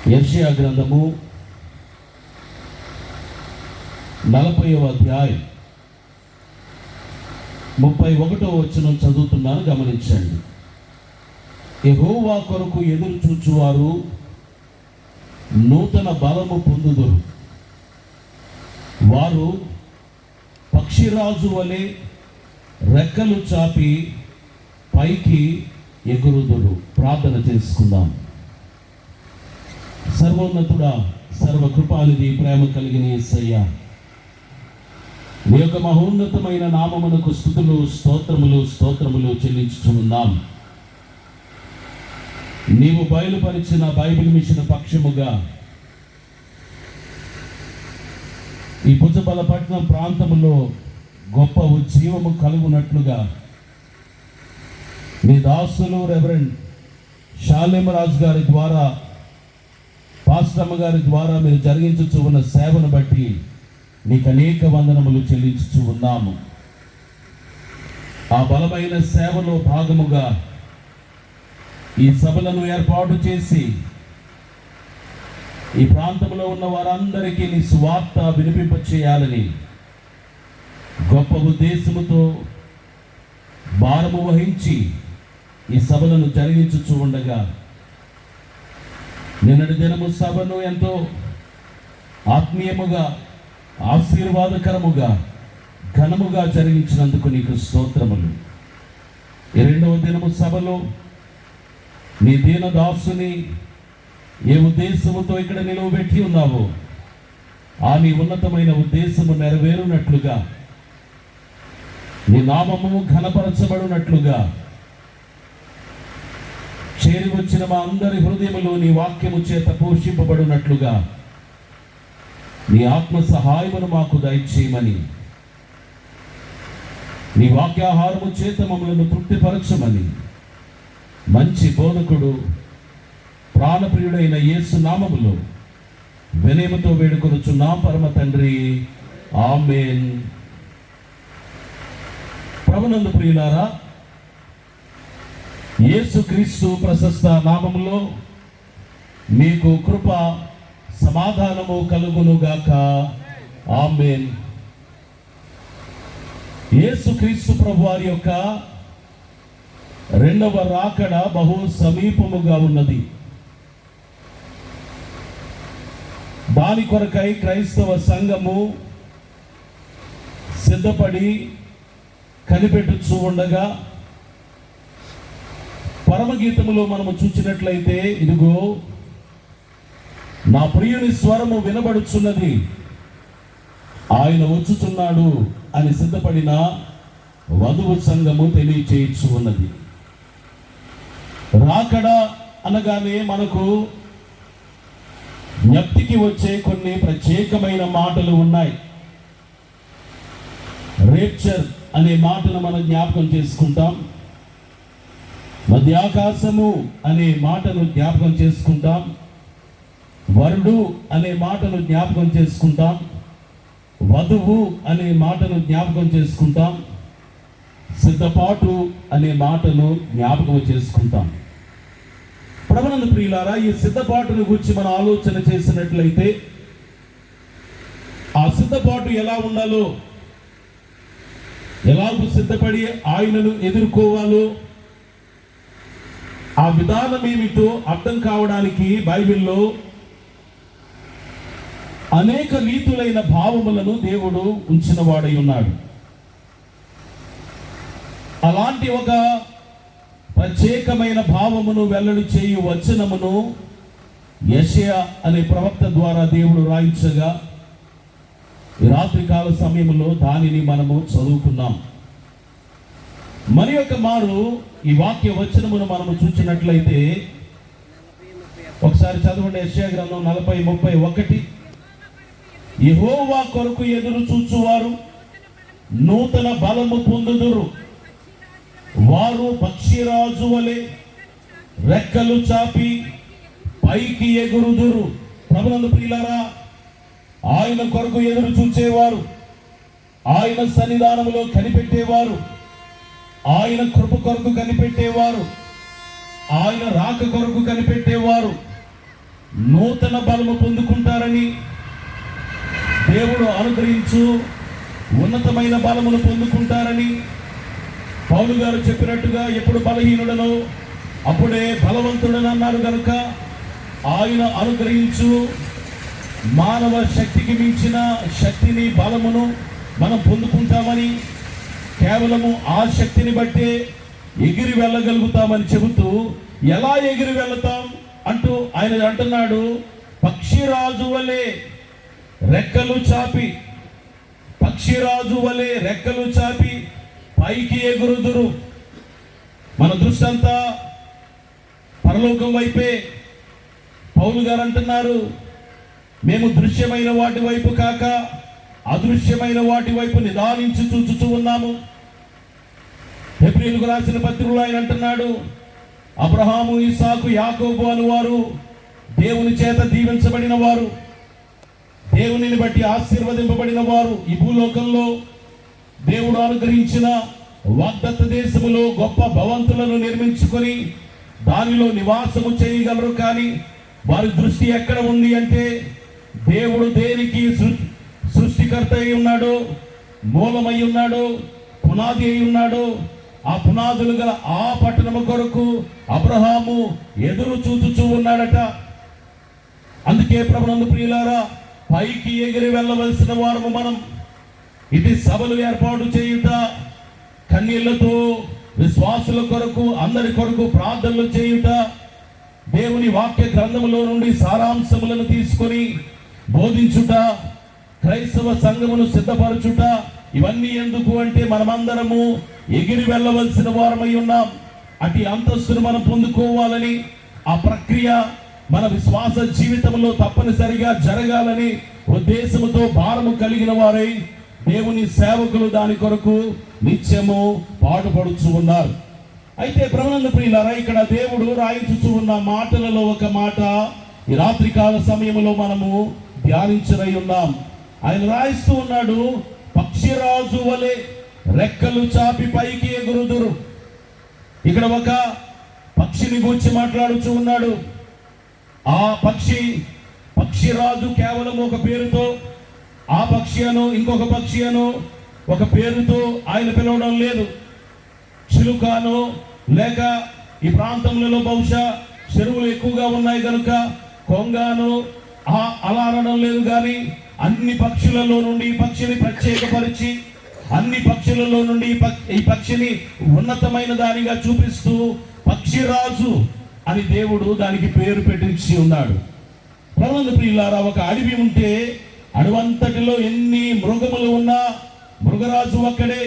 యెషయా గ్రంథము 40వ అధ్యాయం 31వ వచనం చదువుతున్నాను, గమనించండి. యెహోవా కొరకు ఎదురు చూచువారు నూతన బలము పొందుదురు. వారు పక్షిరాజు వలె రెక్కలు చాపి పైకి ఎగురుదురు. ప్రార్థన చేసుకుందాం. సర్వోన్నతుడా, సర్వకృపానిధి, ప్రేమ కలిగిన యేసయ్యా, నీ యొక్క మహోన్నతమైన నామమునకు స్తుతులు, స్తోత్రములు చెల్లించుచున్నాం. నీవు బయలుపరిచిన బైబిల్ మిషన్ పక్షముగా ఈ భుజబలపట్నం ప్రాంతంలో గొప్ప ఉజ్జీవము కలుగునట్లుగా నీ దాసులు రెవరెండ్ షాలేమరాజు గారి ద్వారా, పాస్టమ్మ గారి ద్వారా మీరు జరిగించుచు ఉన్న సేవను బట్టి నీకు అనేక వందనములు చెల్లించుచు ఉన్నాము. ఆ బలమైన సేవలో భాగముగా ఈ సభలను ఏర్పాటు చేసి ఈ ప్రాంతంలో ఉన్న వారందరికీ నీ సువార్త వినిపింప చేయాలని గొప్ప ఉద్దేశముతో భారము వహించి ఈ సభలను జరిగించుచూ ఉండగా, నిన్నటి దినము సభను ఎంతో ఆత్మీయముగా, ఆశీర్వాదకరముగా, ఘనముగా జరిగించినందుకు నీకు స్తోత్రములు. ఈ రెండవ దినము సభలో నీ దీనదాసుని ఏ ఉద్దేశముతో ఇక్కడ నిలువబెట్టి ఉన్నావో ఆ నీ ఉన్నతమైన ఉద్దేశము నెరవేరునట్లుగా, నీ నామము ఘనపరచబడినట్లుగా, చేరి వచ్చిన మా అందరి హృదయములు నీ వాక్యము చేత పోషింపబడినట్లుగా నీ ఆత్మ సహాయమును మాకు దయచేయమని, నీ వాక్యాహారము చేత మమ్మలను తృప్తిపరచమని మంచి బోధకుడు, ప్రాణప్రియుడైన యేసు నామములో వినయముతో వేడుకొనుచున్నాం పరమ తండ్రి, ఆమేన్. ప్రభునందు ప్రియులారా, యేసుక్రీస్తు ప్రశస్త నామములో మీకు కృప సమాధానము కలుగునుగాక, ఆమేన్. యేసుక్రీస్తు ప్రభు వారి యొక్క రెండవ రాకడ బహు సమీపముగా ఉన్నది. దాని కొరకై క్రైస్తవ సంఘము సిద్ధపడి కనిపెట్టుచూ ఉండగా, పరమగీతములో మనము చూచినట్లయితే, ఇదిగో నా ప్రియుని స్వరము వినబడుచున్నది, ఆయన వచ్చుచున్నాడు అని సిద్ధపడిన వధువు సంఘము తెలియచేయచ్చు ఉన్నది. రాకడ అనగానే మనకు జ్ఞప్తికి వచ్చే కొన్ని ప్రత్యేకమైన మాటలు ఉన్నాయి. రేప్చర్ అనే మాటను మనం జ్ఞాపకం చేసుకుంటాం. మధ్యాకాశము అనే మాటను జ్ఞాపకం చేసుకుంటాం. వరుడు అనే మాటను జ్ఞాపకం చేసుకుంటాం. వధువు అనే మాటను జ్ఞాపకం చేసుకుంటాం. సిద్ధపాటు అనే మాటను జ్ఞాపకం చేసుకుంటాం. ప్రభునందు ప్రియులారా, ఈ సిద్ధపాటును గురించి మనం ఆలోచన చేసినట్లయితే, ఆ సిద్ధపాటు ఎలా ఉండాలో, ఎలాగూ సిద్ధపడి ఆయనను ఎదుర్కోవాలో, ఆ విధానం ఏమిటో అర్థం కావడానికి బైబిల్లో అనేక రీతులైన భావములను దేవుడు ఉంచిన వాడై ఉన్నాడు. అలాంటి ఒక ప్రత్యేకమైన భావమును వెల్లడి చేయు వచనమును యెషయా అనే ప్రవక్త ద్వారా దేవుడు రాయించగా, ఈ రాత్రికాల సమయంలో దానిని మనము చదువుకున్నాం. మరి ఒక మారు ఈ వాక్య వచనమును మనము చూసినట్లయితే, ఒకసారి చదవండి. యెషయా గ్రంథం 40:31. యెహోవా కొరకు ఎదురు చూచువారు నూతన బలము పొందుదురు. వారు పక్షిరాజు వలె రెక్కలు చాపి పైకి ఎగురుదురు. ప్రభునందు ప్రియులారా, ఆయన కొరకు ఎదురు చూచేవారు, ఆయన సన్నిధానములో కనిపెట్టేవారు, ఆయన కృప కొరకు కనిపెట్టేవారు, ఆయన రాక కొరకు కనిపెట్టేవారు, నూతన బలము పొందుకుంటారని, దేవుడు అనుగ్రహించు ఉన్నతమైన బలమును పొందుకుంటారని పౌలు గారు చెప్పినట్టుగా ఎప్పుడు బలహీనుడనో అప్పుడే బలవంతుడని అన్నారు కనుక ఆయన అనుగ్రహించు మానవ శక్తికి మించిన శక్తిని, బలమును మనం పొందుకుంటామని, కేవలము ఆ శక్తిని బట్టే ఎగిరి వెళ్ళగలుగుతామని చెబుతూ, ఎలా ఎగిరి వెళతాం అంటూ ఆయన అంటున్నాడు, పక్షిరాజు వలె రెక్కలు చాపి, పక్షిరాజు వలె రెక్కలు చాపి పైకి ఎగురుదురు. మన దృష్టి అంతా పరలోకం వైపే. పౌలు గారు అంటున్నారు, మేము దృశ్యమైన వాటి వైపు కాక అదృశ్యమైన వాటి వైపు నిదానించి చూచుతూ ఉన్నాము. హెబ్రీయులకు రాసిన పత్రికలో ఆయన అంటున్నాడు, అబ్రహాము, ఇస్సాకు, యాకోబు అను వారు దేవుని చేత దీవించబడిన వారు, దేవునిని బట్టి ఆశీర్వదింపబడిన వారు ఈ భూలోకంలో దేవుడు అనుగ్రహించిన వాగ్దత్త దేశములో గొప్ప భవంతులను నిర్మించుకొని దానిలో నివాసము చేయగలరు. కానీ వారి దృష్టి ఎక్కడ ఉంది అంటే, దేవుడు దేనికి సృష్టికర్త అయి ఉన్నాడో, మూలమై ఉన్నాడో, పునాది అయి ఉన్నాడో, ఆ పునాదులు గల ఆ పట్టణము కొరకు అబ్రహాము ఎదురు చూచుచూ ఉన్నాడట. అందుకే ప్రభునందు ప్రియులారా, పైకి ఎగిరి వెళ్ళవలసిన వారము మనం. ఇది సభలు ఏర్పాటు చేయుట, కన్నీళ్లతో విశ్వాసుల కొరకు, అందరి కొరకు ప్రార్థనలు చేయుట, దేవుని వాక్య గ్రంథములో నుండి సారాంశములను తీసుకొని బోధించుట, క్రైస్తవ సంఘమును సిద్ధపరచుట, ఇవన్నీ ఎందుకు అంటే మనమందరము ఎగిరి వెళ్ళవలసిన వారమై ఉన్నాం. అటు అంతస్తును మనం పొందుకోవాలని, ఆ ప్రక్రియ మన విశ్వాస జీవితంలో తప్పనిసరిగా జరగాలని ఉద్దేశముతో భారము కలిగిన వారై దేవుని సేవకులు దాని కొరకు నిత్యము పాటుపడుచు ఉన్నారు. అయితే ప్రభునందు ప్రియులారా, ఇక్కడ దేవుడు రాయించుచూ ఉన్న మాటలలో ఒక మాట ఈ రాత్రికాల సమయంలో మనము ధ్యానించరై ఉన్నాం. ఆయన రాయిస్తూ ఉన్నాడు, పక్షిరాజు వలె రెక్కలు చాపి పైకి ఎగురుదురు. ఇక్కడ ఒక పక్షిని గురించి మాట్లాడుచూ ఉన్నాడు. ఆ పక్షిరాజు కేవలం ఒక పేరుతో, ఆ పక్షి అను ఇంకొక పక్షి అను ఒక పేరుతో ఆయన పిలవడం లేదు. చిలుకను లేక ఈ ప్రాంతంలో బహుశా చెరువులు ఎక్కువగా ఉన్నాయి కనుక కొంగాను అలా అనడం లేదు. కానీ అన్ని పక్షులలో నుండి ఈ పక్షిని ప్రత్యేకపరిచి, అన్ని పక్షులలో నుండి ఈ పక్షిని ఉన్నతమైన దానిగా చూపిస్తూ పక్షిరాజు అని దేవుడు దానికి పేరు పెట్టించి ఉన్నాడు. ప్రభునందు ప్రియులారా, ఒక అడవి ఉంటే అడవంతటిలో ఎన్ని మృగములు ఉన్నా మృగరాజు ఒక్కడే.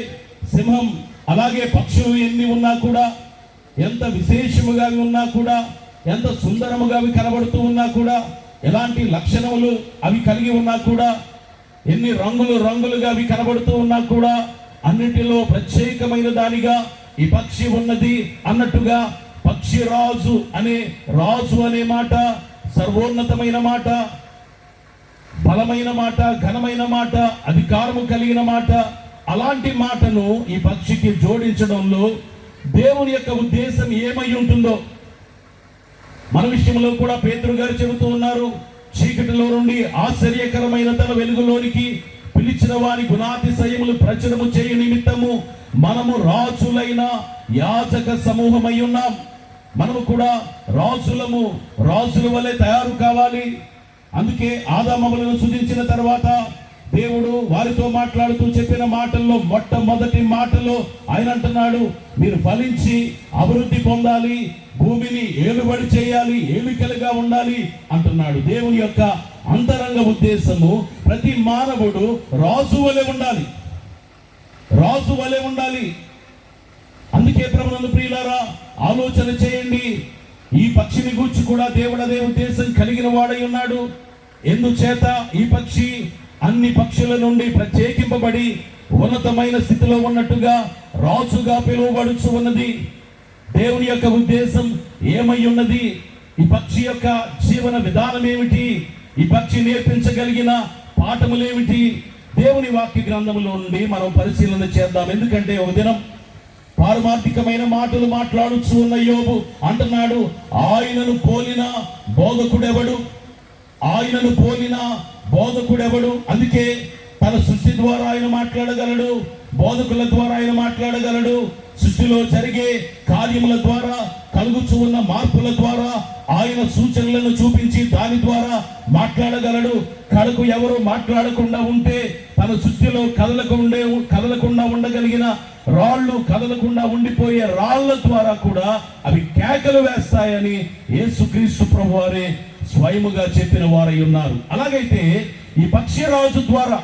సింహం అలాగే పక్షులు ఎన్ని ఉన్నా కూడా, ఎంత విశేషముగా ఉన్నా కూడా, ఎంత సుందరముగా అవి కనబడుతూ ఉన్నా కూడా, ఎలాంటి లక్షణములు అవి కలిగి ఉన్నా కూడా, ఎన్ని రంగులుగా అవి కనబడుతూ ఉన్నా కూడా, అన్నిటిలో ప్రత్యేకమైన దానిగా ఈ పక్షి ఉన్నది అన్నట్టుగా పక్షిరాజు అనే రాజు అనే మాట సర్వోన్నతమైన మాట, బలమైన మాట, ఘనమైన మాట, అధికారము కలిగిన మాట. అలాంటి మాటను ఈ పక్షికి జోడించడంలో దేవుని యొక్క ఉద్దేశం ఏమై ఉంటుందో మన విషయంలో కూడా పేతురు గారు చెబుతూ ఉన్నారు. చీకటిలో నుండి ఆశ్చర్యకరమైన తన వెలుగులోనికి పిలిచిన వారి గుణాతిశయములు ప్రచురము చేయు నిమిత్తము మనము రాజులైన యాజక సమూహమై ఉన్నాం. మనము కూడా రాజుల వలె తయారు కావాలి. అందుకే ఆదామములను సృజించిన తర్వాత దేవుడు వారితో మాట్లాడుతూ చెప్పిన మాటల్లో మొట్టమొదటి మాటలో ఆయన అంటున్నాడు, మీరు ఫలించి అభివృద్ధి పొందాలి, భూమిని ఏలుబడి చేయాలి, ఏలికలుగా ఉండాలి అంటున్నాడు. దేవుని యొక్క అంతరంగ ఉద్దేశము ప్రతి మానవుడు రాజు వలె ఉండాలి. అందుకే ప్రభునందు ప్రియులారా, ఆలోచన చేయండి. ఈ పక్షిని గూర్చి కూడా దేవుడు అదే ఉద్దేశం కలిగిన వాడై ఉన్నాడు. ఎందుచేత ఈ పక్షి అన్ని పక్షుల నుండి ప్రత్యేకింపబడి ఉన్నతమైన స్థితిలో ఉన్నట్టుగా రాజుగా పిలువబడుచు ఉన్నది. దేవుని యొక్క ఉద్దేశం ఏమై ఉన్నది? ఈ పక్షి యొక్క జీవన విధానం ఏమిటి? ఈ పక్షి నేర్పించగలిగిన పాఠములేమిటి? దేవుని వాక్య గ్రంథములో నుండి మనం పరిశీలన చేద్దాం. ఎందుకంటే ఒక దినం పారమార్థికమైన మాటలు మాట్లాడుచు ఉన్న యోబు అంటున్నాడు, ఆయనను పోలిన బోధకుడెవడు? ఆయనను పోలిన బోధకుడెవడు? అందుకే తన సృష్టి ద్వారా ఆయన మాట్లాడగలడు, బోధకుల ద్వారా ఆయన మాట్లాడగలడు, సృష్టిలో జరిగే కార్యముల ద్వారా, కలుగుచూ ఉన్న మార్పుల ద్వారా ఆయన సూచనలను చూపించి దాని ద్వారా మాట్లాడగలడు. కడకు ఎవరు మాట్లాడకుండా ఉంటే తన సృష్టిలో కదలకుండా ఉండగలిగిన రాళ్ళు కదలకుండా ఉండిపోయే రాళ్ల ద్వారా కూడా అవి కేకలు వేస్తాయని యేసుక్రీస్తు ప్రభువారే స్వయముగా చెప్పిన వారై ఉన్నారు. అలాగైతే ఈ పక్షిరాజు ద్వారా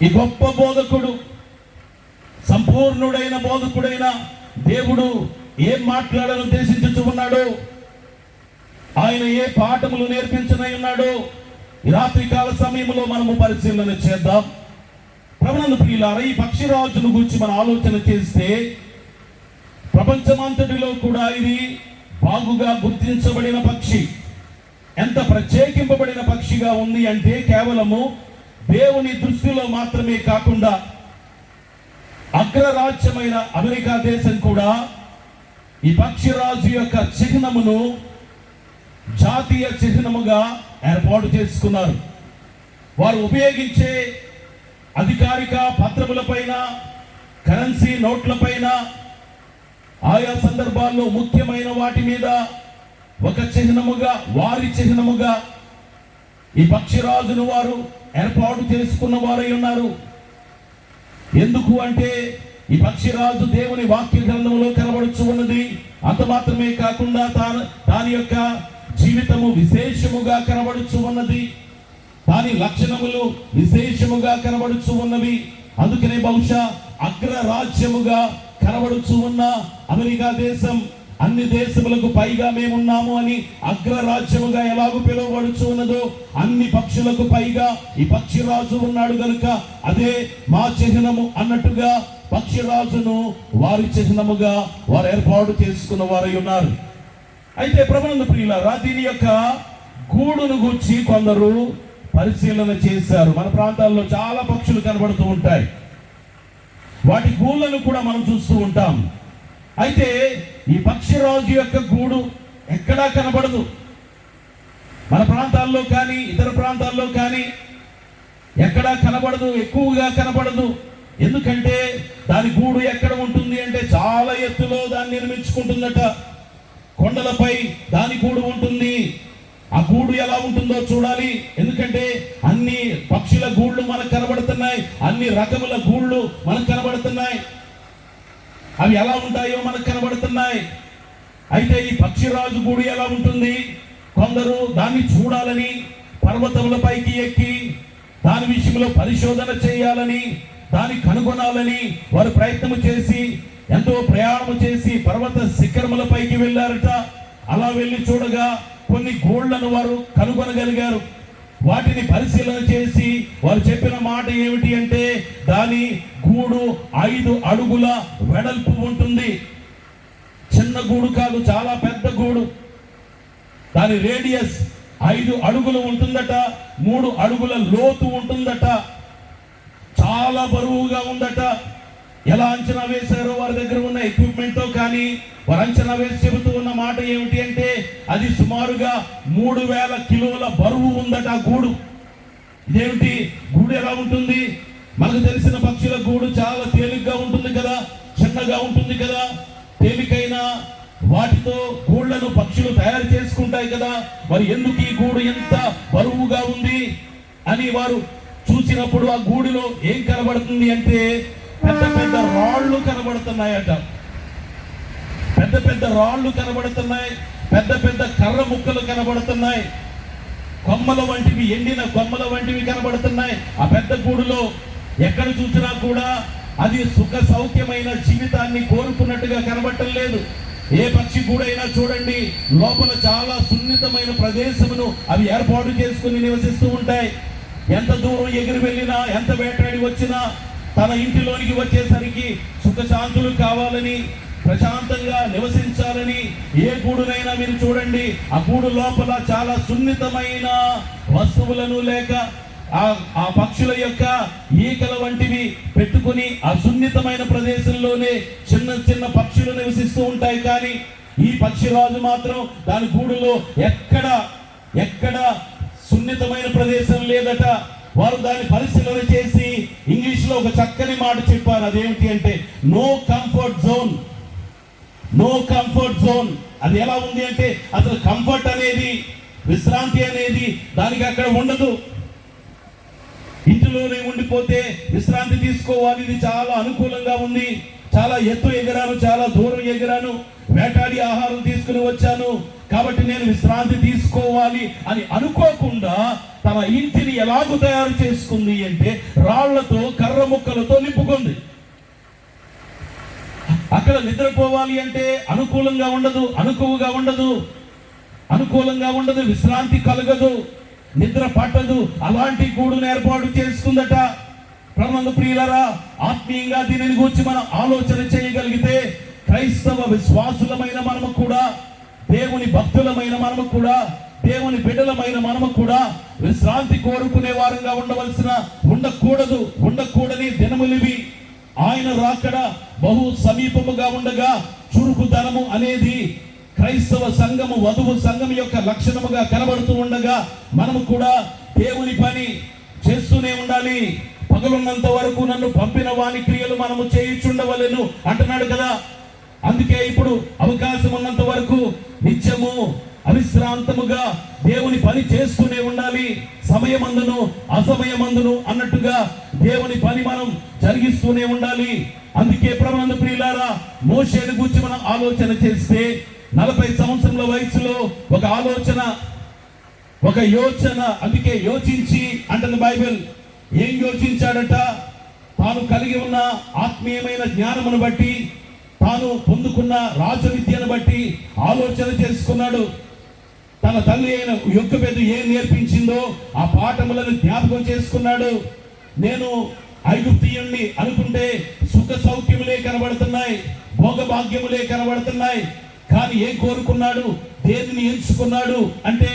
ఈ గొప్ప బోధకుడు, సంపూర్ణుడైన బోధకుడైన దేవుడు ఏం మాట్లాడాలని ఉద్దేశించుచు ఉన్నాడు, ఆయన ఏ పాఠములు నేర్పించనై ఉన్నాడు, ఈ రాత్రికాల సమయంలో మనము పరిశీలన చేద్దాం. ప్రభునందు ప్రియులారా, ఈ పక్షిరాజును గురించి మనం ఆలోచన చేస్తే ప్రపంచమంతటిలో కూడా ఇది బాగుగా గుర్తించబడిన పక్షి. ఎంత ప్రత్యేకింపబడిన పక్షిగా ఉంది అంటే కేవలము దేవుని దృష్టిలో మాత్రమే కాకుండా అగ్రరాజ్యమైన అమెరికా దేశం కూడా ఈ పక్షిరాజు యొక్క చిహ్నమును జాతీయ చిహ్నముగా ఏర్పాటు చేసుకున్నారు. వారు ఉపయోగించే అధికారిక పత్రములపైన, కరెన్సీ నోట్లపైన, ఆయా సందర్భాల్లో ముఖ్యమైన వాటి మీద ఒక చిహ్నముగా, వారి చిహ్నముగా ఈ పక్షిరాజును వారు ఏర్పాటు చేసుకున్న వారై ఉన్నారు. ఎందుకు అంటే ఈ పక్షిరాజు దేవుని వాక్య గ్రంథంలో కనబడుచు ఉన్నది. అంత మాత్రమే కాకుండా దాని యొక్క జీవితము విశేషముగా కనబడుచు ఉన్నది, దాని లక్షణములు విశేషముగా కనబడుచు ఉన్నవి. అందుకనే బహుశా అగ్రరాజ్యముగా కనబడుచు ఉన్న అమెరికా దేశం అన్ని దేశములకు పైగా మేమున్నాము అని అగ్రరాజ్యముగా ఎలాగూ పిలువబడుచు ఉన్నదో, అన్ని పక్షులకు పైగా ఈ పక్షిరాజు ఉన్నాడు గనుక అదే మా చిహ్నము అన్నట్టుగా పక్షిరాజును వారి చిహ్నముగా వారు ఏర్పాటు చేసుకున్న వారై ఉన్నారు. అయితే ప్రభునందు ప్రియులారా, దీని యొక్క గూడును గూర్చి కొందరు పరిశీలన చేశారు. మన ప్రాంతాల్లో చాలా పక్షులు కనబడుతూ ఉంటాయి, వాటి గూళ్ళను కూడా మనం చూస్తూ ఉంటాం. అయితే ఈ పక్షిరాజు యొక్క గూడు ఎక్కడా కనబడదు. మన ప్రాంతాల్లో కానీ ఇతర ప్రాంతాల్లో కానీ ఎక్కడా కనబడదు, ఎక్కువగా కనబడదు. ఎందుకంటే దాని గూడు ఎక్కడ ఉంటుంది అంటే చాలా ఎత్తులో దాన్ని నిర్మించుకుంటుందట. కొండలపై దాని గూడు ఉంటుంది. ఆ గూడు ఎలా ఉంటుందో చూడాలి. ఎందుకంటే అన్ని పక్షుల గూళ్ళు మనకు కనబడుతున్నాయి, అన్ని రకముల గూళ్ళు మనకు కనబడుతున్నాయి. అవి ఎలా ఉంటాయో మనకు కనబడుతున్నాయి. అయితే ఈ పక్షిరాజు గూడు ఎలా ఉంటుంది? కొందరు దాన్ని చూడాలని పర్వతములపైకి ఎక్కి దాని విషయంలో పరిశోధన చేయాలని, దాన్ని కనుగొనాలని వారు ప్రయత్నం చేసి ఎంతో ప్రయాణం చేసి పర్వత శిఖరములపైకి వెళ్ళారట. అలా వెళ్ళి చూడగా కొన్ని గూళ్ళను వారు కనుగొనగలిగారు. వాటిని పరిశీలన చేసి వారు చెప్పిన మాట ఏమిటి అంటే దాని గూడు 5 అడుగుల వెడల్పు ఉంటుంది. చిన్న గూడు కాదు, చాలా పెద్ద గూడు. దాని రేడియస్ 5 అడుగులు ఉంటుందట, 3 అడుగుల లోతు ఉంటుందట, చాలా బరువుగా ఉందట. ఎలా అంచనా వేశారో వారి దగ్గర ఉన్న ఎక్విప్మెంట్తో కానీ వారు అంచనా వేసి చెబుతూ ఉన్న మాట ఏమిటి అంటే అది సుమారుగా 3000 కిలోల బరువు ఉందట ఆ గూడు. ఇదేమిటి గూడు ఎలా ఉంటుంది? మనకు తెలిసిన పక్షుల గూడు చాలా తేలిగ్గా ఉంటుంది కదా, చిన్నగా ఉంటుంది కదా. తేలికైన వాటితో గూళ్ళను పక్షులు తయారు చేసుకుంటాయి కదా. మరి ఎందుకు ఈ గూడు ఎంత బరువుగా ఉంది అని వారు చూసినప్పుడు ఆ గూడిలో ఏం కనబడుతుంది అంటే పెద్ద పెద్ద రాళ్ళు కనబడుతున్నాయట. పెద్ద పెద్ద రాళ్ళు కనబడుతున్నాయి, పెద్ద పెద్ద కర్ర ముక్కలు కనబడుతున్నాయి, కొమ్మల వంటివి, ఎండిన కొమ్మల వంటివి కనబడుతున్నాయి. ఆ పెద్ద గూడులో ఎక్కడ చూసినా కూడా అది సుఖ సౌఖ్యమైన జీవితాన్ని కోరుకున్నట్టుగా కనబడటం లేదు. ఏ పక్షి గూడైనా చూడండి, లోపల చాలా సున్నితమైన ప్రదేశమును అవి ఏర్పాటు చేసుకుని నివసిస్తూ ఉంటాయి. ఎంత దూరం ఎగిరి వెళ్ళినా, ఎంత వేటాడి వచ్చినా తన ఇంటిలోనికి వచ్చేసరికి సుఖశాంతులు కావాలని, ప్రశాంతంగా నివసించాలని ఏ గూడునైనా మీరు చూడండి, ఆ గూడు లోపల చాలా సున్నితమైన వస్తువులను లేక ఆ పక్షుల యొక్క ఈకల వంటివి పెట్టుకుని ఆ సున్నితమైన ప్రదేశంలోనే చిన్న చిన్న పక్షులు నివసిస్తూ ఉంటాయి. కానీ ఈ పక్షిరాజు మాత్రం దాని గూడులో ఎక్కడ సున్నితమైన ప్రదేశం లేదట. వారు దాన్ని పరిశీలన చేసి ఇంగ్లీష్లో ఒక చక్కని మాట చెప్పారు. అదేమిటి అంటే no comfort zone. No comfort zone. అది ఎలా ఉంది అంటే అసలు కంఫర్ట్ అనేది, విశ్రాంతి అనేది దానికి అక్కడ ఉండదు. ఇంటిలోనే ఉండిపోతే విశ్రాంతి తీసుకోవాలి, ఇది చాలా అనుకూలంగా ఉంది, చాలా ఎత్తు ఎగరాను, చాలా దూరం ఎగరాను, వేటాడి ఆహారం తీసుకుని వచ్చాను కాబట్టి నేను విశ్రాంతి తీసుకోవాలి అని అనుకోకుండా తన ఇంటిని ఎలాగూ తయారు చేసుకుంది అంటే రాళ్లతో, కర్ర ముక్కలతో నింపుకుంది. అక్కడ నిద్రపోవాలి అంటే అనుకూలంగా ఉండదు, అనుకువగా ఉండదు, అనుకూలంగా ఉండదు, విశ్రాంతి కలగదు, నిద్ర పట్టదు. అలాంటి గూడును ఏర్పాటు చేసుకుందట. ప్రభునందు ప్రియులారా, ఆత్మీయంగా దీనిని గురించి మనం ఆలోచన చేయగలిగితే క్రైస్తవ విశ్వాసులమైన మనము కూడా, దేవుని భక్తులమైన మనము కూడా, దేవుని బిడ్డలమైన మనము కూడా విశ్రాంతి కోరుకునే వారంగా ఉండకూడని దినములివి. ఆయన రాకడ బహు సమీపముగా ఉండగా చురుకుదనము అనేది క్రైస్తవ సంఘము, వధువు సంఘం యొక్క లక్షణముగా కనబడుతూ ఉండగా మనము కూడా దేవుని పని చేస్తూనే ఉండాలి. పగలున్నంత వరకు నన్ను పంపిన వాని క్రియలు మనము చేయుచుండవలెను అంటున్నాడు కదా. అందుకే ఇప్పుడు అవకాశం ఉన్నంత వరకు నిత్యము అవిశ్రాంతముగా దేవుని పని చేస్తూనే ఉండాలి. సమయమందును అసమయమందును అన్నట్టుగా దేవుని పని మనం జరిగిస్తూనే ఉండాలి. అందుకే ప్రభునందు ప్రియులారా, మోషేను గురించి మనం ఆలోచన చేస్తే 40 సంవత్సరముల వయసులో ఒక ఆలోచన, ఒక యోచన, అందుకే యోచించి అంటుంది బైబిల్. ఏం యోచించాడట? తాను కలిగి ఉన్న ఆత్మీయమైన జ్ఞానమును బట్టి, తాను పొందుకున్న రాజ విద్యను బట్టి ఆలోచన చేసుకున్నాడు. తన తల్లి అయిన యొక్కెబెదు ఏం నేర్పించిందో ఆ పాఠములను జ్ఞాపకం చేసుకున్నాడు. నేను ఐగుప్తీయుణ్ణి అనుకుంటే సుఖ సౌఖ్యములే కనబడుతున్నాయి, భోగభాగ్యములే కనబడుతున్నాయి. కానీ ఏం కోరుకున్నాడు? దేనిని ఎంచుకున్నాడు అంటే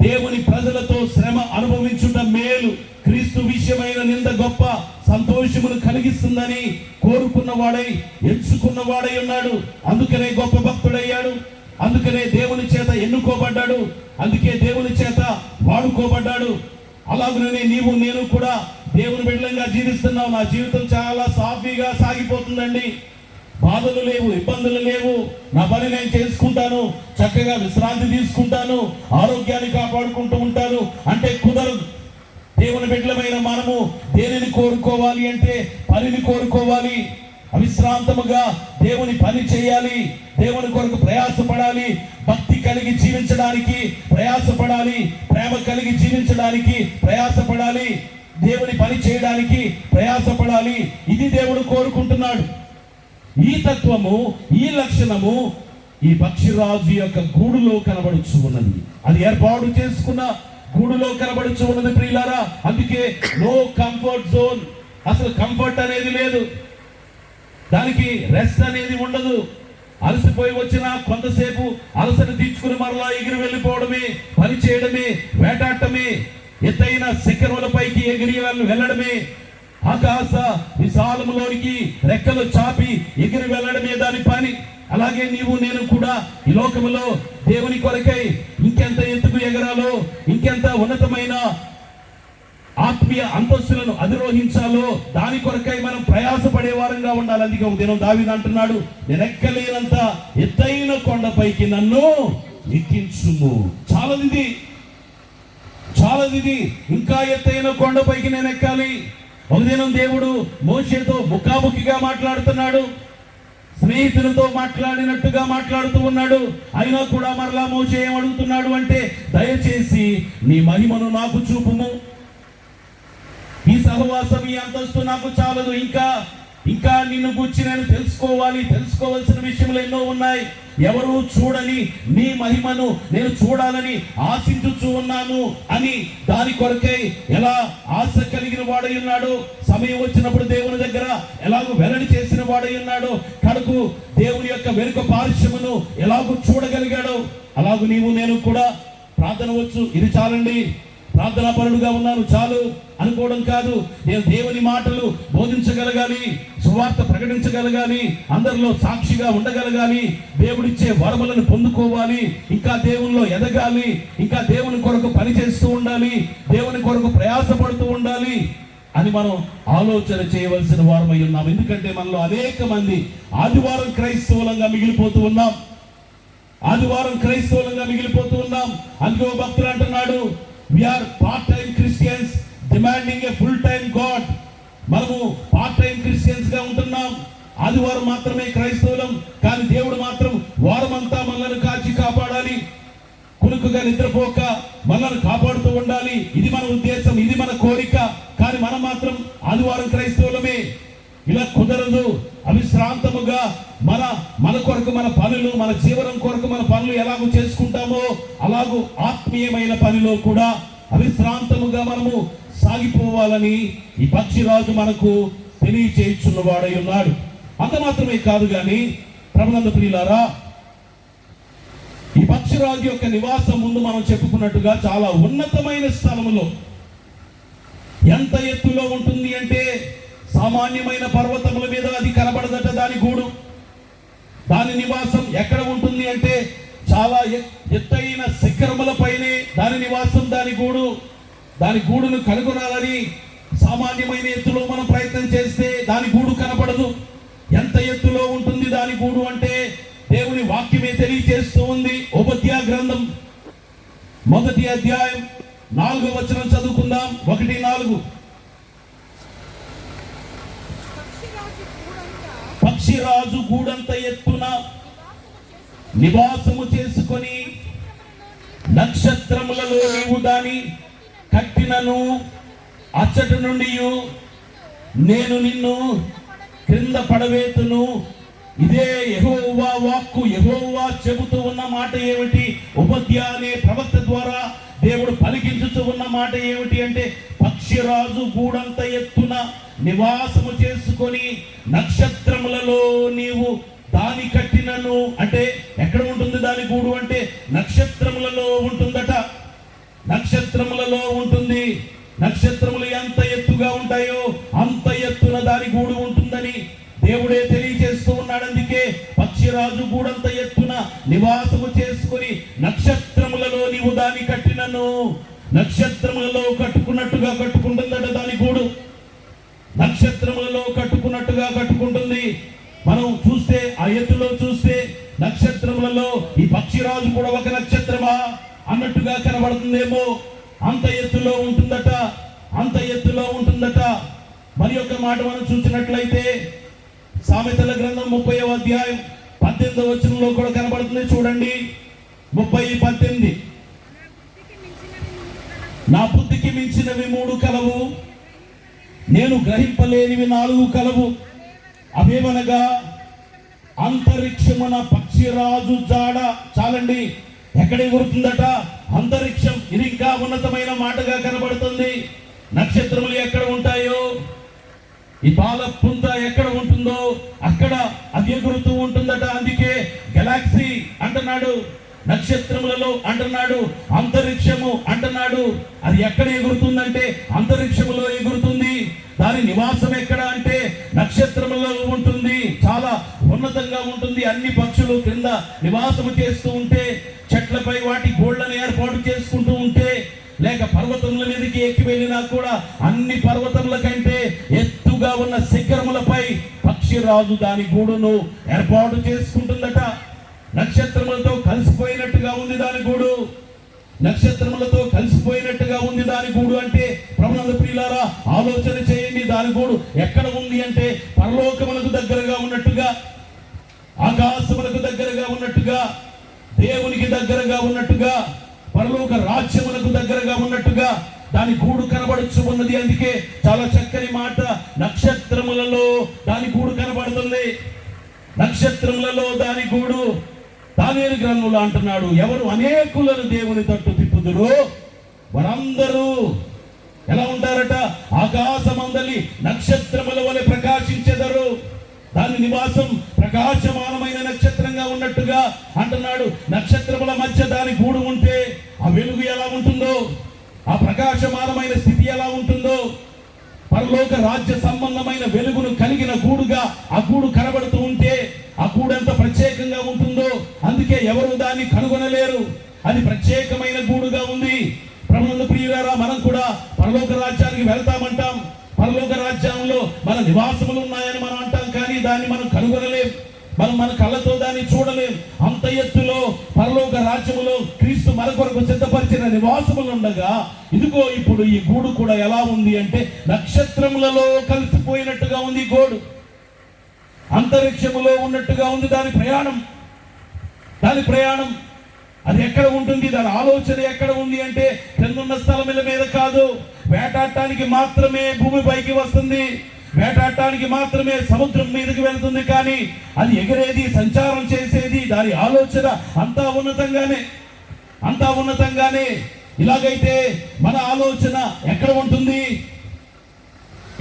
దేవుని ప్రజలతో శ్రమ అనుభవించుట మేలు, క్రీస్తు విషయమైన నింద గొప్ప సంతోషమును కలిగిస్తుందని కోరుకున్నవాడై, ఎంచుకున్నవాడై ఉన్నాడు. అందుకనే గొప్ప భక్తుడయ్యాడు. అందుకనే దేవుని చేత ఎన్నుకోబడ్డాడు. అందుకే దేవుని చేత వాడుకోబడ్డాడు. అలాగనే నీవు నేను కూడా దేవుని బిడ్డలంగా జీవిస్తున్నావు. నా జీవితం చాలా సాఫీగా సాగిపోతుందండి, బాధలు లేవు, ఇబ్బందులు లేవు, నా పని నేను చేసుకుంటాను, చక్కగా విశ్రాంతి తీసుకుంటాను, ఆరోగ్యాన్ని కాపాడుకుంటూ ఉంటాను అంటే కుదరదు. దేవుని బిడ్డలమైన మనము దేనిని కోరుకోవాలి అంటే పనిని కోరుకోవాలి. అవిశ్రాంతముగా దేవుని పని చేయాలి, దేవుని కొరకు ప్రయాసపడాలి, భక్తి కలిగి జీవించడానికి ప్రయాసపడాలి, ప్రేమ కలిగి జీవించడానికి ప్రయాసపడాలి, దేవుని పని చేయడానికి ప్రయాసపడాలి. ఇది దేవుడు కోరుకుంటున్నాడు. ఈ తత్వము, ఈ లక్షణము ఈ పక్షిరాజు యొక్క గూడులో కనబడుచు ఉన్నది. అది ఏర్పాటు చేసుకున్న గూడులో కనబడుచు ఉన్నది ప్రియులారా. అందుకే నో కంఫర్ట్ జోన్. అసలు కంఫర్ట్ అనేది లేదు, దానికి రెస్ట్ అనేది ఉండదు. అలసిపోయి వచ్చిన కొంతసేపు అలసట తీర్చుకుని మరలా ఎగిరి వెళ్ళిపోవడమే, పని చేయడమే, వేటాడటమే, ఎత్తైన శిఖరములపైకి ఎగిరి వెళ్ళడమే, ఆకాశ విశాలములోనికి రెక్కలు చాపి ఎగిరి వెళ్ళడమే దాని పని. అలాగే నీవు నేను కూడా ఈ లోకములో దేవుని కొరకై ఇంకెంత ఎత్తుకు ఎగరాలో, ఇంకెంత ఉన్నతమైన ఆత్మీయ అంతస్తులను అధిరోహించాలో దాని కొరకై మనం ప్రయాసపడే వారంగా ఉండాలి. అందుకే ఒక దినం దావీదు అంటున్నాడు, నేను ఎక్కలేనంత ఎత్తైన కొండపైకి నన్ను ఎక్కించుము. చాలదిది, ఇంకా ఎత్తైన కొండపైకి నేను ఎక్కాలి. ఒక దినం దేవుడు మోషేతో ముఖాముఖిగా మాట్లాడుతున్నాడు, స్నేహితులతో మాట్లాడినట్టుగా మాట్లాడుతూ ఉన్నాడు. అయినా కూడా మరలా మోషే ఏం అడుగుతున్నాడు అంటే, దయచేసి నీ మహిమను నాకు చూపుము, ఈ సహవాసం, ఈ అంతస్తు నాకు చాలదు, ఇంకా నిన్ను గురించి నేను తెలుసుకోవాల్సిన విషయములు ఎన్నో ఉన్నాయి. ఎవరు చూడని నీ మహిమను నేను చూడాలని ఆశించుచూ ఉన్నాను అని దాని కొరకై ఎలా ఆశ కలిగిన వాడై ఉన్నాడు. సమయం వచ్చినప్పుడు దేవుని దగ్గర ఎలాగో వెల్లడి చేసిన వాడై ఉన్నాడు. కడుకు దేవుని యొక్క వెనుక పార్శ్వమును ఎలాగో చూడగలిగాడు. అలాగూ నీవు నేను కూడా ప్రార్థన వచ్చు, ఇది చాలండి, ప్రార్థనాపరుడుగా ఉన్నాను చాలు అనుకోవడం కాదు. నేను దేవుని మాటలు బోధించగలగాలి, సువార్త ప్రకటించగలగాలి, అందరిలో సాక్షిగా ఉండగలగాలి, దేవుడిచ్చే వరములను పొందుకోవాలి, ఇంకా దేవునిలో ఎదగాలి, ఇంకా దేవుని కొరకు పని చేస్తూ ఉండాలి, దేవుని కొరకు ప్రయాసపడుతూ ఉండాలి అని మనం ఆలోచన చేయవలసిన వారమై ఉన్నాం. ఎందుకంటే మనలో అనేక మంది ఆదివారం క్రైస్తవులంగా మిగిలిపోతూ ఉన్నాం. అందుకే భక్తులు అంటున్నాడు, we are part time Christians demanding a full time God. మనము పార్ట్ టైం క్రిస్టియన్స్ గా ఉంటున్నాం. ఆదివారం మాత్రమే క్రైస్తవులం, కానీ దేవుడు మాత్రం వారమంతా మనల్ని కాచి కాపాడాలి, కునుకుగా నిద్రపోక మనల్ని కాపాడుతూ ఉండాలి. ఇది మన ఉద్దేశం, ఇది మన కోరిక. కానీ మనం మాత్రం ఆదివారం క్రైస్తవులమే. ఇలా కుదరదు. అవిశ్రాంతముగా మన కొరకు మన పనులు, మన జీవనం కొరకు మన పనులు ఎలాగో చేసుకుంటామో అలాగూ ఆత్మీయమైన పనిలో కూడా అవిశ్రాంతముగా మనము సాగిపోవాలని ఈ పక్షిరాజు మనకు తెలియచేయుచున్నవాడై ఉన్నాడు. అంత మాత్రమే కాదు కానీ ప్రభునందు ప్రియులారా, ఈ పక్షిరాజు యొక్క నివాసం ముందు మనం చెప్పుకున్నట్టుగా చాలా ఉన్నతమైన స్థలములో, ఎంత ఎత్తులో ఉంటుంది అంటే సామాన్యమైన పర్వతముల మీద అది కనబడదట దాని గూడు. దాని నివాసం ఎక్కడ ఉంటుంది అంటే చాలా ఎత్తైన శిఖరముల పైనే దాని నివాసం, దాని గూడు. దాని గూడును కనుగొనాలని సామాన్యమైన ఎత్తులో మనం ప్రయత్నం చేస్తే దాని గూడు కనపడదు. ఎంత ఎత్తులో ఉంటుంది దాని గూడు అంటే దేవుని వాక్యమే తెలియజేస్తూ ఉంది. ఉపద్యా గ్రంథం 1వ అధ్యాయం 4వ వచనం చదువుకుందాం. 1:4. పక్షిరాజు గూడంత ఎత్తున నివాసము చేసుకొని నక్షత్రములలో నీవు దాని కట్టినను, అచ్చట నుండి నేను నిన్ను క్రింద పడవేతును. ఇదే యెహోవా వాక్కు. యెహోవా చెబుతూ ఉన్న మాట ఏమిటి? ఉపద్యా అనే ప్రవక్త ద్వారా దేవుడు పలికించుతూ ఉన్న మాట ఏమిటి అంటే పక్షిరాజు గూడంత ఎత్తున నివాసము చేసుకొని నక్షత్రములలో నీవు దాని కట్టినను. అంటే ఎక్కడ ఉంటుంది దాని గూడు అంటే నక్షత్రములలో ఉంటుందట. నక్షత్రములలో ఉంటుంది. నక్షత్రములు ఎంత ఎత్తుగా ఉంటాయో అంత ఎత్తున దాని గూడు ఉంటుందని దేవుడే తెలియజేస్తూ ఉన్నాడు. అందుకే పక్షిరాజు గూడంత ఎత్తున నివాసము చేసుకుని నక్షత్రములలో నీవు దాని కట్టినను. నక్షత్రములలో కట్టుకున్నట్టుగా కట్టుకుంటుందట దాని గూడు. నక్షత్రములలో కట్టుకున్నట్టుగా కట్టుకుంటుంది. మనం చూస్తే ఆ ఎత్తులో చూస్తే నక్షత్రములలో ఈ పక్షిరాజు కూడా ఒక నక్షత్రమా అన్నట్టుగా కనబడుతుందేమో. అంత ఎత్తులో ఉంటుందట, అంత ఎత్తులో ఉంటుందట. మరి ఒక మాట మనం చూసినట్లయితే సామెతల గ్రంథం 30వ అధ్యాయం 18వ వచనంలో కూడా కనబడుతుంది. చూడండి 30:18. నా బుద్ధికి మించినవి 3 కలవు, నేను గ్రహింపలేనివి 4 కలవు. అవేమనగా అంతరిక్షమున పక్షిరాజు జాడ. చాలండి, ఎక్కడ ఎగురుతుందట? అంతరిక్షం. ఇది ఇంకా ఉన్నతమైన మాటగా కనబడుతుంది. నక్షత్రములు ఎక్కడ ఉంటాయో, ఈ పాలపుంత ఎక్కడ ఉంటుందో అక్కడ అది ఎగురుతూ ఉంటుందట. అందుకే గెలాక్సీ అంటున్నాడు, నక్షత్రములలో అంటున్నాడు, అంతరిక్షము అంటున్నాడు. అది ఎక్కడ ఎగురుతుందంటే అంతరిక్షములో ఎగురుతుంది. దాని నివాసం ఎక్కడ అంటే నక్షత్రములలో ఉంటుంది. చాలా ఉన్నతంగా ఉంటుంది. అన్ని పక్షులు క్రింద నివాసము చేస్తూ ఉంటే, చెట్లపై వాటి గోళ్లను ఏర్పాటు చేసుకుంటూ ఉంటే, లేక పర్వతముల మీదకి ఎక్కి వెళ్ళినా కూడా అన్ని పర్వతముల కంటే ఎత్తుగా ఉన్న శిఖరములపై పక్షిరాజు దాని గూడును ఏర్పాటు చేసుకుంటుందట. నక్షత్రములతో కలిసిపోయినట్టుగా ఉంది దాని గూడు. నక్షత్రములతో కలిసిపోయినట్టుగా ఉంది దాని గూడు అంటే ప్రభునందు ప్రియులారా, ఆలోచన చేయండి. దాని గూడు ఎక్కడ ఉంది అంటే పరలోకములకు దగ్గరగా ఉన్నట్టుగా, ఆకాశములకు దగ్గరగా ఉన్నట్టుగా, దేవునికి దగ్గరగా ఉన్నట్టుగా, పరలోక రాజ్యములకు దగ్గరగా ఉన్నట్టుగా దాని గూడు కనబడుచు ఉన్నది. అందుకే చాలా చక్కని మాట, నక్షత్రములలో దాని గూడు కనబడుతుంది. నక్షత్రములలో దాని గూడు. దానియేలు గ్రంథంలో అంటున్నాడు, ఎవరు అనేకులను దేవుని తట్టు తిప్పుదురో వారందరూ ఎలా ఉంటారట? ఆకాశమందలి నక్షత్రముల వలె ప్రకాశించెదరు. దాని నివాసం ప్రకాశమానమైన నక్షత్రంగా ఉన్నట్టుగా అంటున్నాడు. నక్షత్రముల మధ్య దాని గూడు ఉంటే ఆ వెలుగు ఎలా ఉంటుందో, ఆ ప్రకాశమానమైన స్థితి ఎలా ఉంటుందో, పరలోక రాజ్య సంబంధమైన వెలుగును కలిగిన గూడుగా ఆ గూడు కనబడుతూ ఉంటే ఆ గూడు ఎంత ప్రత్యేకంగా ఉంటుందో, అందుకే ఎవరు దాన్ని కనుగొనలేరు. అది ప్రత్యేకమైన గూడుగా ఉంది. ప్రభునందు ప్రియులారా, మనం కూడా పరలోక రాజ్యానికి వెళ్తామంటాం. పరలోక రాజ్యంలో మన నివాసములు ఉన్నాయని మనం అంటాం, కానీ దాన్ని మనం కనుగొనలేం. మనం మన కళ్ళతో దాన్ని చూడలేం. అంత ఎత్తులో పరలోక రాజ్యములో క్రీస్తు మన కొరకు సిద్ధపరిచిన నివాసములు ఉండగా, ఇదిగో ఇప్పుడు ఈ గూడు కూడా ఎలా ఉంది అంటే నక్షత్రములలో కలిసిపోయినట్టుగా ఉంది. గూడు అంతరిక్షములో ఉన్నట్టుగా ఉంది. దాని ప్రయాణం అది ఎక్కడ ఉంటుంది? దాని ఆలోచన ఎక్కడ ఉంది అంటే కిందున్న స్థలముల మీద కాదు. వేటాడటానికి మాత్రమే భూమి పైకి వస్తుంది, వేటాడటానికి మాత్రమే సముద్రం మీదకి వెళ్తుంది. కానీ అది ఎగిరేది, సంచారం చేసేది, దాని ఆలోచన అంతా ఉన్నతంగానే. ఇలాగైతే మన ఆలోచన ఎక్కడ ఉంటుంది?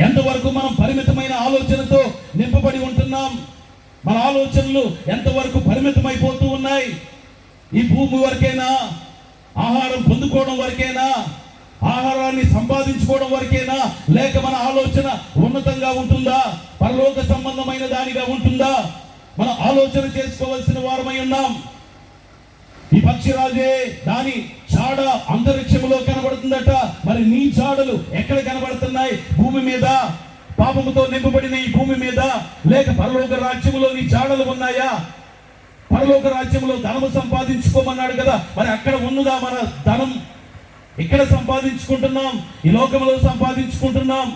ఎంతవరకు మనం పరిమితమైన ఆలోచనతో నింపబడి ఉంటున్నాం? మన ఆలోచనలు ఎంతవరకు పరిమితమైపోతూ ఉన్నాయి? ఈ భూమి వరకేనా? ఆహారం పొందుకోవడం వరకేనా? ఆహారాన్ని సంపాదించుకోవడం వరకేనా? లేక మన ఆలోచన ఉన్నతంగా ఉంటుందా? పరలోక సంబంధమైన దానిగా ఉంటుందా? మనం ఆలోచన చేసుకోవాల్సిన వారమై ఉన్నాం. ఈ పక్షిరాజే దాని చాడ అంతరిక్షములో కనబడుతుందట. మరి నీ చాడలు ఎక్కడ కనబడుతున్నాయి? భూమి మీద, పాపముతో నింపబడిన ఈ భూమి మీద, లేక పరలోక రాజ్యములో నీ చాడలు ఉన్నాయా? పరలోక రాజ్యంలో ధనము సంపాదించుకోమన్నాడు కదా, మరి అక్కడ ఉన్నదా మన ధనం? ఇక్కడ సంపాదించుకుంటున్నాం, ఈ లోకంలో సంపాదించుకుంటున్నాం.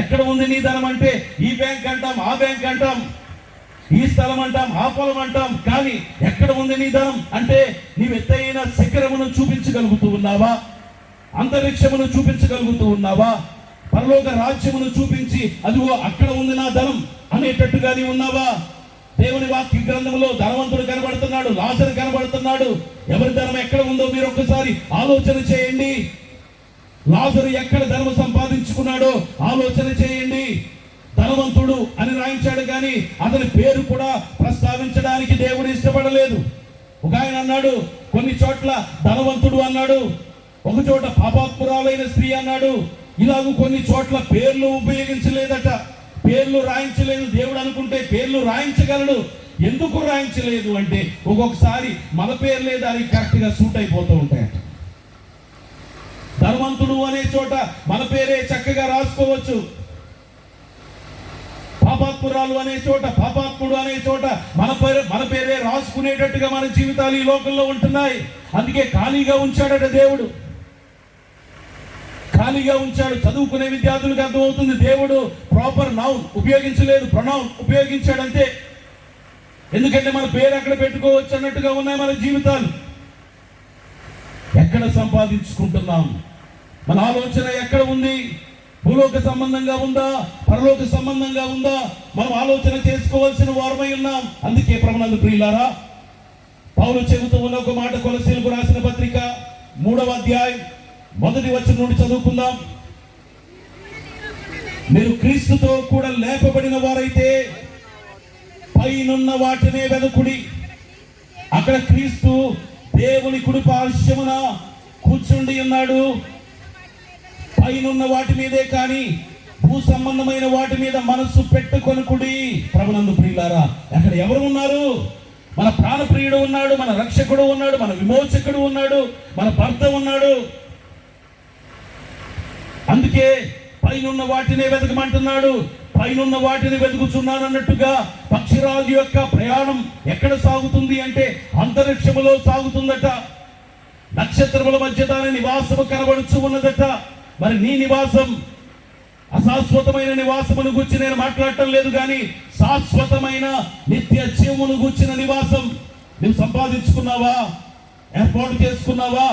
ఎక్కడ ఉంది నీ ధనం అంటే ఈ బ్యాంక్ అంటాం, ఆ బ్యాంక్ అంటాం, ఈ స్థలం అంటాం, ఆ పొలం అంటాం. కానీ ఎక్కడ ఉంది నీ ధనం అంటే నీవు ఎత్తైన శిఖరమును చూపించగలుగుతూ ఉన్నావా? అంతరిక్షమును చూపించగలుగుతూ ఉన్నావా? పరలోక రాజ్యమును చూపించి అదిగో అక్కడ ఉంది నా ధనం అనేటట్టుగా నీ ఉన్నావా? దేవుని వాక్య గ్రంథంలో ధనవంతుడు కనబడుతున్నాడు, లాజరు కనబడుతున్నాడు. ఎవరి ధనం ఎక్కడ ఉందో మీరు ఒక్కసారి ఆలోచన చేయండి. లాజరు ఎక్కడ ధనం సంపాదించుకున్నాడో ఆలోచన చేయండి. ధనవంతుడు అని రాయించాడు, కానీ అతని పేరు కూడా ప్రస్తావించడానికి దేవుడు ఇష్టపడలేదు. ఒక ఆయన అన్నాడు, కొన్ని చోట్ల ధనవంతుడు అన్నాడు, ఒక చోట పాపాత్మురాలైన స్త్రీ అన్నాడు. ఇలాగూ కొన్ని చోట్ల పేర్లు ఉపయోగించలేదట, పేర్లు రాయించలేదు. దేవుడు అనుకుంటే పేర్లు రాయించగలడు. ఎందుకు రాయించలేదు అంటే ఒక్కొక్కసారి మన పేర్లే దానికి కరెక్ట్ గా సూట్ అయిపోతూ ఉంటాయట. ధనవంతుడు అనే చోట మన పేరే చక్కగా రాసుకోవచ్చు. పాపాత్మురాలు అనే చోట, పాపాత్ముడు అనే చోట మన పేరే రాసుకునేటట్టుగా మన జీవితాలు ఈ లోకంలో ఉంటున్నాయి. అందుకే ఖాళీగా ఉంచాడట దేవుడు, ఖాళీగా ఉంచాడు. చదువుకునే విద్యార్థులకు అర్థమవుతుంది. దేవుడు ప్రాపర్ నౌన్ ఉపయోగించలేదు, ప్రొనౌన్ ఉపయోగించాడంతే. ఎందుకంటే మన పేరు అక్కడ పెట్టుకోవచ్చు అన్నట్టుగా ఉన్నాయి మన జీవితాలు. ఎక్కడ సంపాదించుకుంటున్నాం? మన ఆలోచన ఎక్కడ ఉంది? భూలోక సంబంధంగా ఉందా, పరలోక సంబంధంగా ఉందా? మనం ఆలోచన చేసుకోవాల్సిన వారమై ఉన్నాం. అందుకే ప్రభునందు ప్రియులారా, పౌలు చెబుతూ ఉన్న ఒక మాట కొలస్సీలకు రాసిన పత్రిక 3వ అధ్యాయం 1వ వచనం నుండి చదువుకుందాం. మీరు క్రీస్తుతో కూడా లేపబడిన వారైతే పైనున్న వాటినే వెనుకుడి. అక్కడ క్రీస్తు దేవుని కుడి పార్శ్వమున కూర్చుండి ఉన్నాడు. పైనున్న వాటి మీదే కానీ భూ సంబంధమైన వాటి మీద మనస్సు పెట్టుకొనుకుడి. ప్రభునందు ప్రియులారా, అక్కడ ఎవరు ఉన్నారు? మన ప్రాణప్రియుడు ఉన్నాడు, మన రక్షకుడు ఉన్నాడు, మన విమోచకుడు ఉన్నాడు, మన భర్త ఉన్నాడు. అందుకే పైనున్న వాటినే వెతకమంటున్నాడు. పైనున్న వాటిని వెతుకుచున్నాను అన్నట్టుగా పక్షిరాజు యొక్క ప్రయాణం ఎక్కడ సాగుతుంది అంటే అంతరిక్షములో సాగుతుందట. నక్షత్రముల మధ్య దాని నివాసము కనబడుచు ఉన్నదట. మరి నీ నివాసం అశాశ్వతమైన నివాసమును గురించి నేను మాట్లాడటం లేదు, కానీ శాశ్వతమైన నిత్య జీవమును గుర్చిన నివాసం నువ్వు సంపాదించుకున్నావా? ఏర్పాటు చేసుకున్నావా?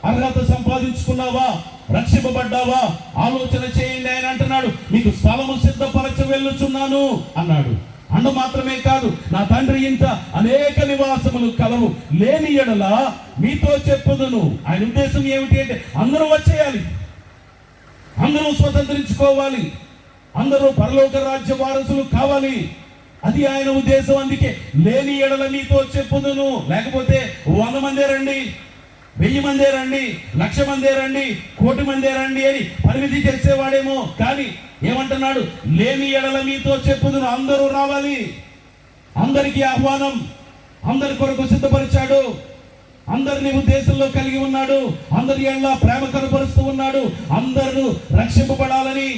అర్హత సంపాదించుకున్నావా? రక్షింపబడ్డావా? ఆలోచన చేయండి. ఆయన అంటున్నాడు, మీకు స్థలము సిద్ధపరచ వెళ్ళుచున్నాను అన్నాడు. అండ మాత్రమే కాదు, నా తండ్రి ఇంత అనేక నివాసములు కలవు, లేని ఎడల మీతో చెప్పుదును. ఆయన ఉద్దేశం ఏమిటి అంటే అందరూ వచ్చేయాలి, అందరూ స్వతంత్రించుకోవాలి, అందరూ పరలోక రాజ్య వారసులు కావాలి. అది ఆయన ఉద్దేశం. అందుకే లేని ఎడల మీతో చెప్పుదును. లేకపోతే 100 మంది రండి, 1000 మందే రండి, 1,00,000 మందే రండి, 1,00,00,000 మందే రండి అని పరిమితి చేసేవాడేమో. కానీ ఏమంటున్నాడు? లేని ఎడల మీతో చెప్పుదును, అందరూ రావాలి. అందరికీ ఆహ్వానం, అందరి కొరకు సిద్ధపరిచాడు, అందరిని ఉద్దేశంలో కలిగి ఉన్నాడు, అందరి ఎడల ప్రేమ కనపరుస్తూ ఉన్నాడు, అందరూ రక్షింపబడాలని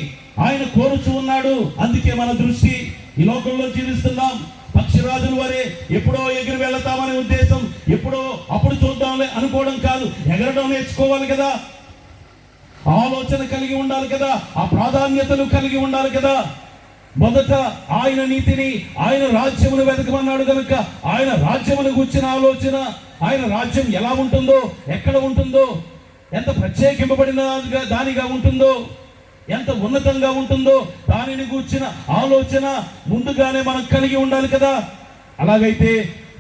ఆయన కోరుచూ ఉన్నాడు. అందుకే మన దృష్టి ఈ లోకంలో జీవిస్తున్నాం. పక్షిరాజుల వరే ఎప్పుడో ఎగిరి వెళతామనే ఉద్దేశం, ఎప్పుడో అప్పుడు చూద్దాంలే అనుకోవడం కాదు. ఎగరడం నేర్చుకోవాలి కదా, ఆలోచన కలిగి ఉండాలి కదా, ఆ ప్రాధాన్యతలు కలిగి ఉండాలి కదా. మొదట ఆయన నీతిని, ఆయన రాజ్యమును వెతకమన్నాడు కనుక ఆయన రాజ్యమును కూర్చిన ఆలోచన, ఆయన రాజ్యం ఎలా ఉంటుందో, ఎక్కడ ఉంటుందో, ఎంత ప్రత్యేకింపబడిన దానిగా ఉంటుందో, ఎంత ఉన్నతంగా ఉంటుందో దానిని కూర్చిన ఆలోచన ముందుగానే మనం కలిగి ఉండాలి కదా. అలాగైతే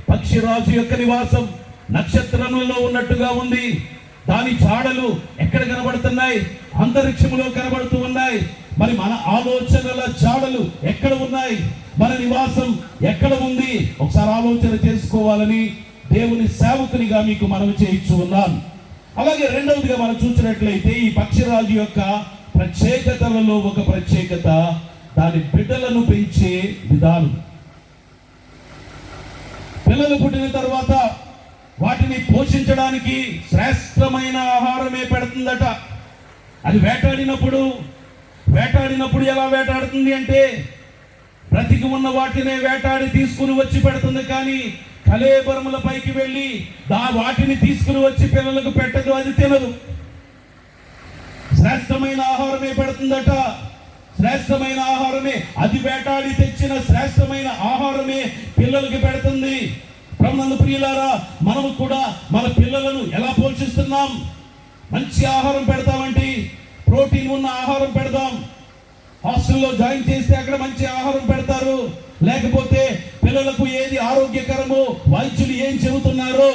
పక్షిరాజు యొక్క నివాసం నక్షత్రములలో ఉన్నట్టుగా ఉంది. దాని చాడలు ఎక్కడ కనబడుతున్నాయి? అంతరిక్షములో కనబడుతూ ఉన్నాయి. మరి మన ఆలోచనల చాడలు ఎక్కడ ఉన్నాయి? మన నివాసం ఎక్కడ ఉంది? ఒకసారి ఆలోచన చేసుకోవాలని దేవుని సేవకునిగా మీకు మనవి చేయించు ఉన్నాను. అలాగే రెండవదిగా మనం చూసినట్లయితే ఈ పక్షిరాజు యొక్క ప్రత్యేకతలలో ఒక ప్రత్యేకత దాని బిడ్డలను పెంచే విధానం. పిల్లలు పుట్టిన తర్వాత వాటిని పోషించడానికి శ్రేష్టమైన ఆహారమే పెడుతుందట. అది వేటాడినప్పుడు ఎలా వేటాడుతుంది అంటే బ్రతికి ఉన్న వాటినే వేటాడి తీసుకుని వచ్చి పెడుతుంది. కానీ కళేబరముల పైకి వెళ్ళి వాటిని తీసుకుని వచ్చి పిల్లలకు పెట్టదు, అది తినదు. శ్రేష్టమైన ఆహారమే పెడుతుందట. శ్రేష్టమైన ఆహారమే, అది వేటాడి తెచ్చిన శ్రేష్టమైన ఆహారమే పిల్లలకి పెడుతుంది. ప్రభునందు ప్రియులారా, మనము కూడా మన పిల్లలను ఎలా పోషిస్తున్నాం? మంచి ఆహారం పెడతామంటే ప్రోటీన్ ఉన్న ఆహారం పెడదాం. హాస్టల్లో జాయిన్ చేస్తే అక్కడ మంచి ఆహారం పెడతారు. లేకపోతే పిల్లలకు ఏది ఆరోగ్యకరమో వైద్యులు ఏం చెబుతున్నారో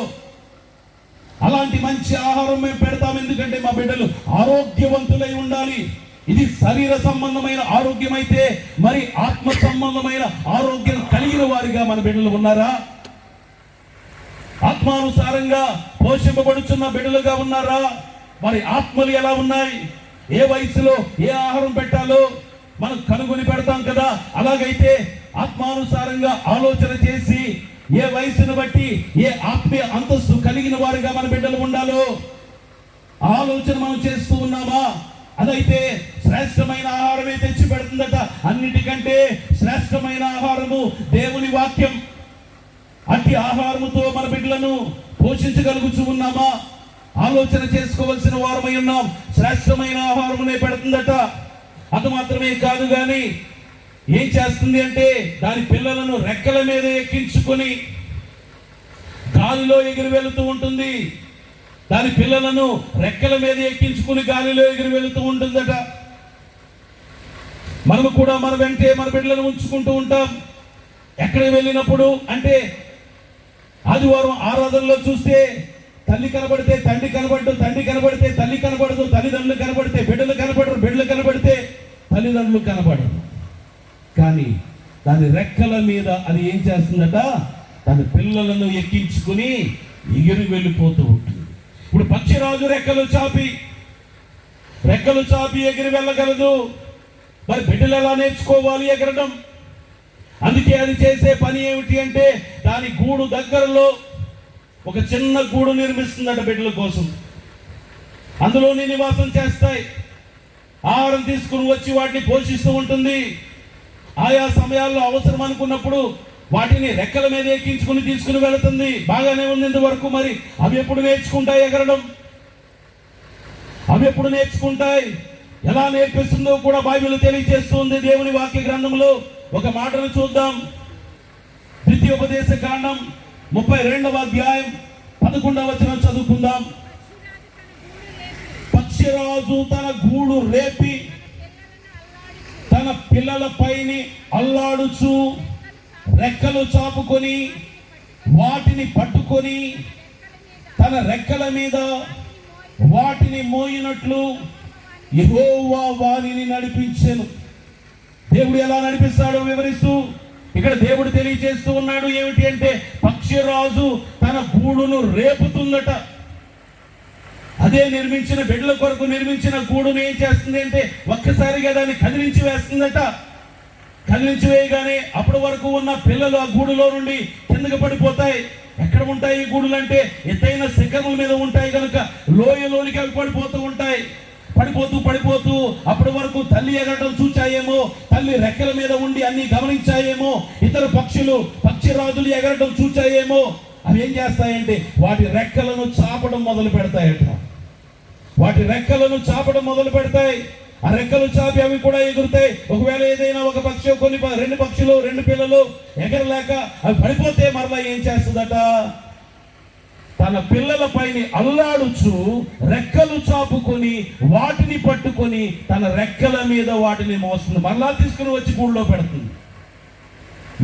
అలాంటి మంచి ఆహారం మేము పెడతాం. ఎందుకంటే మా బిడ్డలు ఆరోగ్యవంతులై ఉండాలి. ఇది శరీర సంబంధమైన ఆరోగ్యం అయితే మరి ఆత్మ సంబంధమైన ఆరోగ్యం కలిగిన వారిగా మన బిడ్డలు ఉన్నారా? ఆత్మానుసారంగా పోషింపబడుచున్న బిడ్డలుగా ఉన్నారా? మరి ఆత్మలు ఎలా ఉన్నాయి? ఏ వయసులో ఏ ఆహారం పెట్టాలో మనం కనుగొని పెడతాం కదా. అలాగైతే ఆత్మానుసారంగా ఆలోచన చేసి ఏ వయసును బట్టి ఏ ఆత్మీయ అంతస్తు కలిగిన వారిగా మన బిడ్డలు ఉండాలో ఆలోచన మనం చేస్తూ ఉన్నామా? అదైతే శ్రేష్టమైన ఆహారమే తెచ్చి పెడుతుందట. అన్నిటికంటే శ్రేష్టమైన ఆహారము దేవుని వాక్యం. అట్టి ఆహారముతో మన బిడ్డలను పోషించగలుగుతూ ఉన్నామా? ఆలోచన చేసుకోవలసిన వారమై ఉన్నాం. శ్రేష్టమైన ఆహారమునే పెడుతుందట. అది మాత్రమే కాదు, కానీ ఏం చేస్తుంది అంటే దాని పిల్లలను రెక్కల మీద ఎక్కించుకొని గాలిలో ఎగిరి వెళుతూ ఉంటుంది. దాని పిల్లలను రెక్కల మీద ఎక్కించుకుని గాలిలో ఎగిరి వెళుతూ ఉంటుందట. మనము కూడా మన వెంటే మన బిడ్డలను ఉంచుకుంటూ ఉంటాం. ఎక్కడికి వెళ్ళినప్పుడు అంటే ఆదివారం ఆరాధనలో చూస్తే తల్లి కనబడితే తండ్రి కనబడ్డు, తండ్రి కనబడితే తల్లి కనబడదు, తల్లిదండ్రులు కనబడితే బిడ్డలు కనబడరు, బిడ్డలు కనబడితే తల్లిదండ్రులు కనబడరు. కానీ దాని రెక్కల మీద అది ఏం చేస్తుందట? దాని పిల్లలను ఎక్కించుకుని ఎగిరి వెళ్ళిపోతూ ఉంటుంది. ఇప్పుడు పక్షిరాజు రెక్కలు చాపి ఎగిరి వెళ్ళగలదు. మరి బిడ్డలు ఎలా నేర్చుకోవాలి ఎగరడం? అందుకే అది చేసే పని ఏమిటి అంటే దాని గూడు దగ్గరలో ఒక చిన్న గూడు నిర్మిస్తుందట బిడ్డల కోసం. అందులోని నివాసం చేస్తాయి. ఆహారం తీసుకుని వచ్చి వాటిని పోషిస్తూ ఉంటుంది. ఆయా సమయాల్లో అవసరం అనుకున్నప్పుడు వాటిని రెక్కల మీద ఎక్కించుకుని తీసుకుని వెళుతుంది. బాగానే ఉంది ఇంతవరకు. మరి అవి ఎప్పుడు నేర్చుకుంటాయి ఎగరడం? అవి ఎప్పుడు నేర్చుకుంటాయి? ఎలా నేర్పిస్తుందో కూడా బైబిల్ తెలియజేస్తుంది. దేవుని వాక్య గ్రంథంలో ఒక మాటను చూద్దాం. ద్వితీయోపదేశ కాండం 32వ అధ్యాయం 11వ వచనం చదువుకుందాం. పక్షిరాజు తన గూడు రేపి తన పిల్లల పైని అల్లాడుచు రెక్కలు చాపుకొని వాటిని పట్టుకొని తన రెక్కల మీద వాటిని మోయినట్లు యెహోవా వారిని నడిపించెను. దేవుడు ఎలా నడిపిస్తాడో వివరిస్తూ ఇక్కడ దేవుడు తెలియజేస్తూ ఉన్నాడు. ఏమిటి అంటే పక్షిరాజు తన గూడును రేపుతుందట. అదే నిర్మించిన బిడ్డల కొరకు నిర్మించిన గూడును ఏం చేస్తుంది అంటే ఒక్కసారిగా దాన్ని కదిలించి వేస్తుందట. కదిలించి వేయగానే అప్పటి వరకు ఉన్న పిల్లలు ఆ గూడులో నుండి కిందకి పడిపోతాయి. ఎక్కడ ఉంటాయి ఈ గూడులు అంటే ఎత్తైన శిఖరముల మీద ఉంటాయి కనుక లోయలోనికి అవి పడిపోతూ ఉంటాయి. పడిపోతూ అప్పటి వరకు తల్లి ఎగరడం చూచాయేమో, తల్లి రెక్కల మీద ఉండి అన్ని గమనించాయేమో, ఇతర పక్షిరాజులు ఎగరడం చూచాయేమో. అవి ఏం చేస్తాయంటే వాటి రెక్కలను చాపడం మొదలు పెడతాయట. వాటి రెక్కలను చాపడం మొదలు పెడతాయి. ఆ రెక్కలు చాపి అవి కూడా ఎగురుతాయి. ఒకవేళ ఏదైనా ఒక పక్షి రెండు పక్షులు రెండు పిల్లలు ఎగరలేక అవి పడిపోతే మరలా ఏం చేస్తుందట, తన పిల్లల పైన అల్లాడుచు రెక్కలు చాపుకొని వాటిని పట్టుకొని తన రెక్కల మీద వాటిని మోస్తుంది. మరలా తీసుకుని వచ్చి గూడులో పెడుతుంది.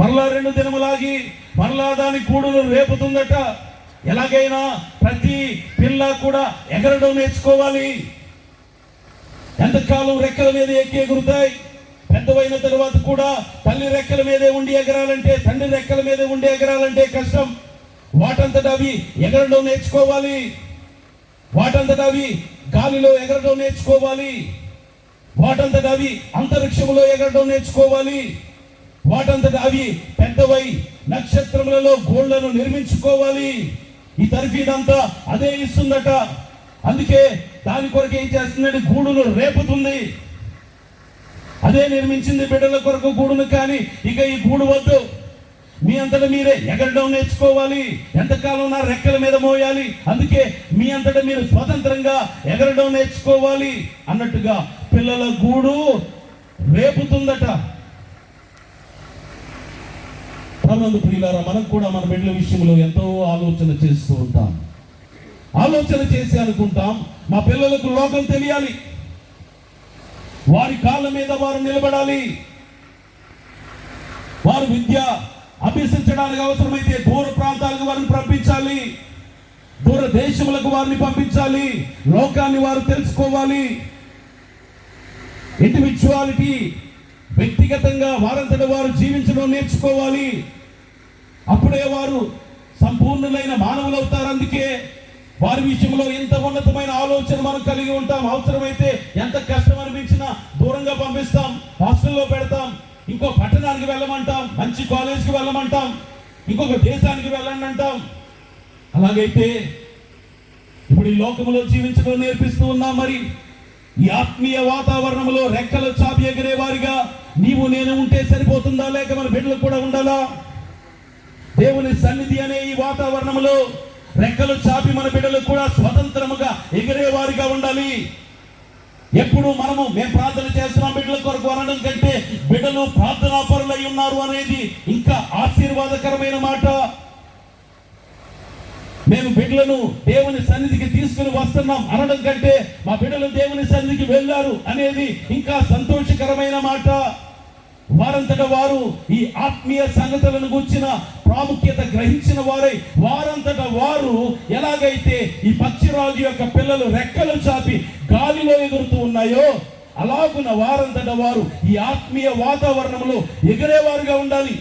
మరలా 2 దినములాగి మరలా దాని గూడును రేపుతుందట. ఎలాగైనా ప్రతి పిల్ల కూడా ఎగరడం నేర్చుకోవాలి. ఎంతకాలం రెక్కల మీద ఎక్కి ఎగురుతాయి. పెద్దవైన తర్వాత కూడా తల్లి రెక్కల మీదే ఉండి ఎగరాలంటే, తండ్రి రెక్కల మీదే ఉండి ఎగరాలంటే కష్టం. వాటంతట అవి ఎగరడం నేర్చుకోవాలి. వాటంతట అవి గాలిలో ఎగరడం నేర్చుకోవాలి. వాటంతట అవి అంతరిక్షములో ఎగరడం నేర్చుకోవాలి. వాటంతట అవి పెద్దవై నక్షత్రములలో గోళ్లను నిర్మించుకోవాలి. ఈ తర్ఫీదంతా అదే ఇస్తుందట. అందుకే దాని కొరకు ఏం చేస్తుందంటే గూడును రేపుతుంది. అదే నిర్మించింది బిడ్డల కొరకు గూడును. కానీ ఇక ఈ గూడు వద్దు, మీ అంతటా మీరే ఎగరడం నేర్చుకోవాలి. ఎంతకాలం నా రెక్కల మీద మోయాలి, అందుకే మీ అంతటా మీరు స్వతంత్రంగా ఎగరడం నేర్చుకోవాలి అన్నట్టుగా పిల్లల గూడు రేపుతుందట. ప్రభునందు ప్రియులారా, మనం కూడా మన బిడ్డల విషయంలో ఎంతో ఆలోచన చేస్తూ ఉంటాం. ఆలోచన చేసి అనుకుంటాం, మా పిల్లలకు లోకం తెలియాలి, వారి కాళ్ళ మీద వారు నిలబడాలి, వారు విద్య అభ్యసించడానికి అవసరమైతే దూర ప్రాంతాలకు వారిని పంపించాలి, దూర దేశములకు వారిని పంపించాలి, లోకాన్ని వారు తెలుసుకోవాలి. ఇండివిజువాలిటీ, వ్యక్తిగతంగా వారంతట వారు జీవించడం నేర్చుకోవాలి. అప్పుడే వారు సంపూర్ణులైన మానవులు అవుతారు. అందుకే వారి విషయంలో ఎంత ఉన్నతమైన ఆలోచన మనం కలిగి ఉంటాం. అవసరమైతే ఎంత కష్టం అనిపించినా దూరంగా పంపిస్తాం, హాస్టల్లో పెడతాం, ఇంకో పట్టణానికి వెళ్ళమంటాం, మంచి కాలేజ్కి వెళ్ళమంటాం, ఇంకొక దేశానికి వెళ్ళండి అంటాం. అలాగైతే ఇప్పుడు ఈ లోకంలో జీవించడం నేర్పిస్తూ ఉన్నాం. మరి ఈ ఆత్మీయ వాతావరణంలో రెక్కలు చాపి ఎగిరే వారిగా నీవు నేను ఉంటే సరిపోతుందా, లేక మన బిడ్డలు కూడా ఉండాలా? దేవుని సన్నిధి అనే ఈ వాతావరణంలో రెక్కలు చాపి మన బిడ్డలు కూడా స్వతంత్రముగా ఎగిరే వారిగా ఉండాలి. ఎప్పుడు మేము ప్రార్థన చేస్తున్నాం బిడ్డల కొరకు అనడం కంటే బిడ్డలు ప్రార్థనా పరులై ఉన్నారు అనేది ఇంకా ఆశీర్వాదకరమైన మాట. మేము బిడ్డలను దేవుని సన్నిధికి తీసుకుని వస్తున్నాం అనడం కంటే మా బిడ్డలు దేవుని సన్నిధికి వెళ్ళారు అనేది ఇంకా సంతోషకరమైన మాట. వారంతట వారు ఈ ఆత్మీయ సంగతులను గుర్చిన ప్రాముఖ్యత గ్రహించిన వారై వారంతట వారు ఎలాగైతే ఈ పక్షిరాజు యొక్క పిల్లలు రెక్కలు చాపి గాలిలో ఎగురుతూ ఉన్నాయో అలాగున వారంతట వారు ఈ ఆత్మీయ వాతావరణంలో ఎగిరేవారుగా ఉండాలి.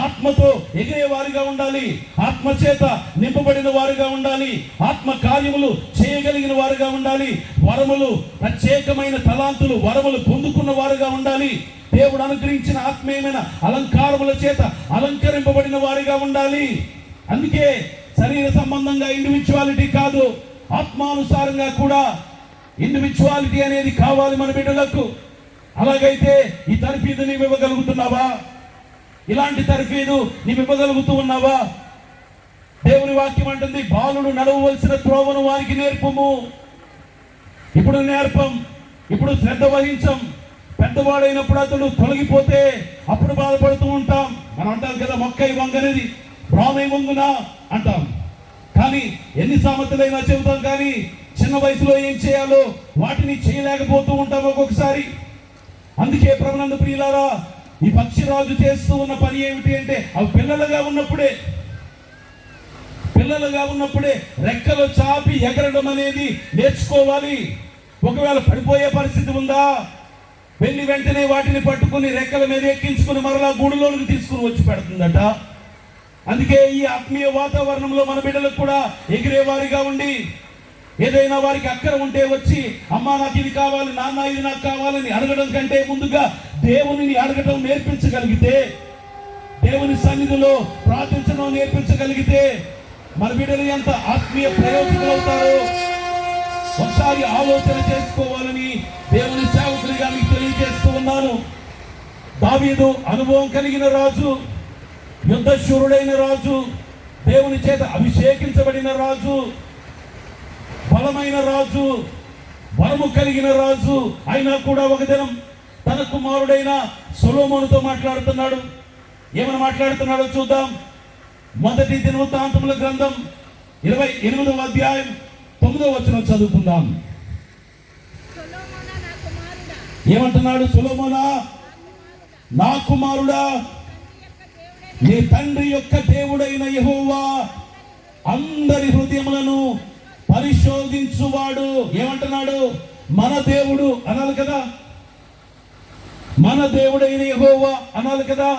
ఆత్మతో ఎగిరే వారిగా ఉండాలి. ఆత్మ చేత నింపబడిన వారుగా ఉండాలి. ఆత్మ కార్యములు చేయగలిగిన వారుగా ఉండాలి. వరములు, ప్రత్యేకమైన తలాంతులు, వరములు పొందుకున్న వారుగా ఉండాలి. దేవుడు అనుగ్రహించిన ఆత్మీయమైన అలంకారముల చేత అలంకరింపబడిన వారిగా ఉండాలి. అందుకే శరీర సంబంధంగా ఇండివిజువాలిటీ కాదు, ఆత్మానుసారంగా కూడా ఇండివిజువాలిటీ అనేది కావాలి మన బిడ్డలకు. అలాగైతే ఈ తర్ఫీదు నీవు ఇవ్వగలుగుతున్నావా? ఇలాంటి తర్ఫీదు నీవు ఇవ్వగలుగుతూ ఉన్నావా? దేవుని వాక్యం అంటుంది, బాలుడు నడవవలసిన త్రోవను వారికి నేర్పము. ఇప్పుడు నేర్పం, ఇప్పుడు శ్రద్ధ వహించం. పెద్దవాడైనప్పుడు అతడు తొలగిపోతే అప్పుడు బాధపడుతూ ఉంటాం. మనం అంటాం కదా, మొక్కై వంగనేది బ్రాహ్మై వంగునా అంటాం. కానీ ఎన్ని సామెతలైనా చెబుతాం, కానీ చిన్న వయసులో ఏం చేయాలో వాటిని చేయలేకపోతూ ఉంటాం ఒక్కొక్కసారి. అందుకే ప్రభునందు ప్రియులారా, ఈ పక్షిరాజు చేస్తూ ఉన్న పని ఏమిటి అంటే అవి పిల్లలుగా ఉన్నప్పుడే రెక్కలు చాపి ఎగరడం అనేది నేర్చుకోవాలి. ఒకవేళ పడిపోయే పరిస్థితి ఉందా, వెళ్ళి వెంటనే వాటిని పట్టుకుని రెక్కల మీద ఎక్కించుకుని మరలా గూడులోనికి తీసుకుని వచ్చి పెడుతుందట. అందుకే ఈ ఆత్మీయ వాతావరణంలో మన బిడ్డలకు కూడా ఎగిరేవారిగా ఉండి ఏదైనా వారికి అక్కర ఉంటే వచ్చి అమ్మా నాకు ఇది కావాలి, నాన్న ఇది నాకు కావాలని అడగడం కంటే ముందుగా దేవునిని అడగటం నేర్పించగలిగితే, దేవుని సన్నిధిలో ప్రార్థించడం నేర్పించగలిగితే మన బిడ్డలు ఎంత ఆత్మీయ ప్రయోజకులు అవుతారో ఒకసారి ఆలోచన చేసుకోవాలని దేవుని సేవకునిగా మీకు తెలియజేస్తూ ఉన్నాను. దావీదు అనుభవం కలిగిన రాజు, యుద్ధశూరుడైన రాజు, దేవుని చేత అభిషేకించబడిన రాజు, బలమైన రాజు, బలము కలిగిన రాజు అయినా కూడా ఒక దినం తన కుమారుడైన సొలొమోనుతో మాట్లాడుతున్నాడు. ఏమని మాట్లాడుతున్నాడో చూద్దాం. మొదటి దినవృత్తాంతముల గ్రంథం 28వ అధ్యాయం 9వ వచనం చదువుకుందాం. ఏమంటున్నాడు? సొలొమోనా నా కుమారుడా, నీ తండ్రి యొక్క దేవుడైన యెహోవా అందరి హృదయములను పరిశోధించువాడు. ఏమంటున్నాడు? మన దేవుడు అనాలి కదా, మన దేవుడైన యెహోవా అనాలి కదా.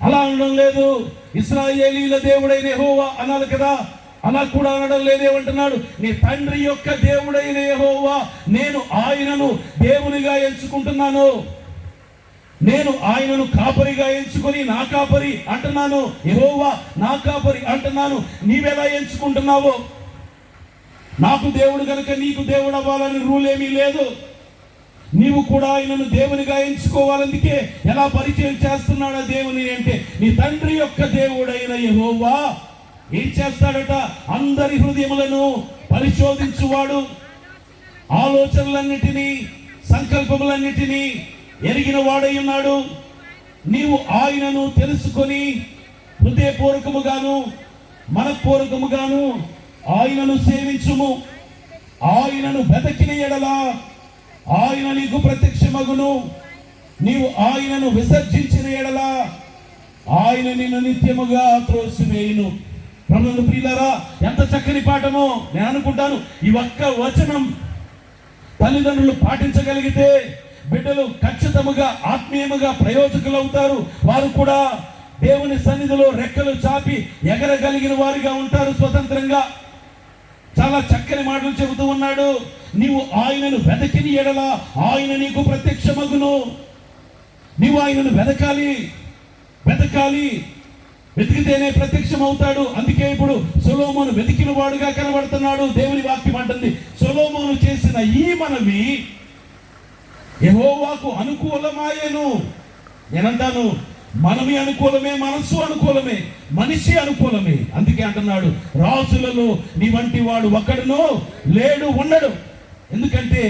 అలా అనడం లేదు. ఇశ్రాయేలీల దేవుడైన యెహోవా అనాలి కదా, అలా కూడా అనడం లేదు. ఏమంటున్నాడు? నీ తండ్రి యొక్క దేవుడైన యెహోవా, నేను ఆయనను దేవునిగా ఎంచుకుంటున్నాను, నేను ఆయనను కాపరిగా ఎంచుకొని నా కాపరి అంటున్నాను, యెహోవా నా కాపరి అంటున్నాను. నీవెలా ఎంచుకుంటున్నావో? నాకు దేవుడు కనుక నీకు దేవుడు అవ్వాలని రూల్ ఏమీ లేదు. నీవు కూడా ఆయనను దేవునిగా ఎంచుకోవాలందుకే ఎలా పరిచయం చేస్తున్నాడా దేవుని అంటే, నీ తండ్రి యొక్క దేవుడైన యెహోవా ఏం చేస్తాడట? అందరి హృదయములను పరిశోధించువాడు, ఆలోచనలన్నిటినీ సంకల్పములన్నిటినీ ఎరిగిన వాడై ఉన్నాడు. నీవు ఆయనను తెలుసుకొని హృదయపూర్వకముగాను మనపూర్వకముగాను ఆయనను సేవించుము. ఆయనను వెతకిన ఎడల ఆయన నీకు ప్రత్యక్షమగును. నీవు ఆయనను విసర్జించిన ఎడల ఆయన నిన్ను నిత్యముగా త్రోసివేయును. ప్రభువును ప్రియులారా, ఎంత చక్కని పాఠమో. నేను అనుకుంటాను ఈ ఒక్క వచనం తల్లిదండ్రులు పాటించగలిగితే బిడ్డలు ఖచ్చితముగా ఆత్మీయముగా ప్రయోజకులు అవుతారు. వారు కూడా దేవుని సన్నిధిలో రెక్కలు చాపి ఎగరగలిగిన వారిగా ఉంటారు స్వతంత్రంగా. చాలా చక్కని మాటలు చెబుతూ ఉన్నాడు. నీవు ఆయనను వెతకిన ఎడల ఆయన నీకు ప్రత్యక్షమగును. నీవు ఆయనను వెతకాలి, వెతికితేనే ప్రత్యక్షం అవుతాడు. అందుకే ఇప్పుడు సొలొమోను వెతికిన వాడుగా కనబడుతున్నాడు. దేవుని వాక్యం అంటుంది, సొలొమోను చేసిన ఈ మనవి యెహోవాకు అనుకూలమాయెను. నేనంటాను, మనవి అనుకూలమే, మనస్సు అనుకూలమే, మనిషి అనుకూలమే. అందుకే అంటున్నాడు, రాజులలో నీ వంటి వాడు ఒక్కడునో లేడు, ఉండడు. ఎందుకంటే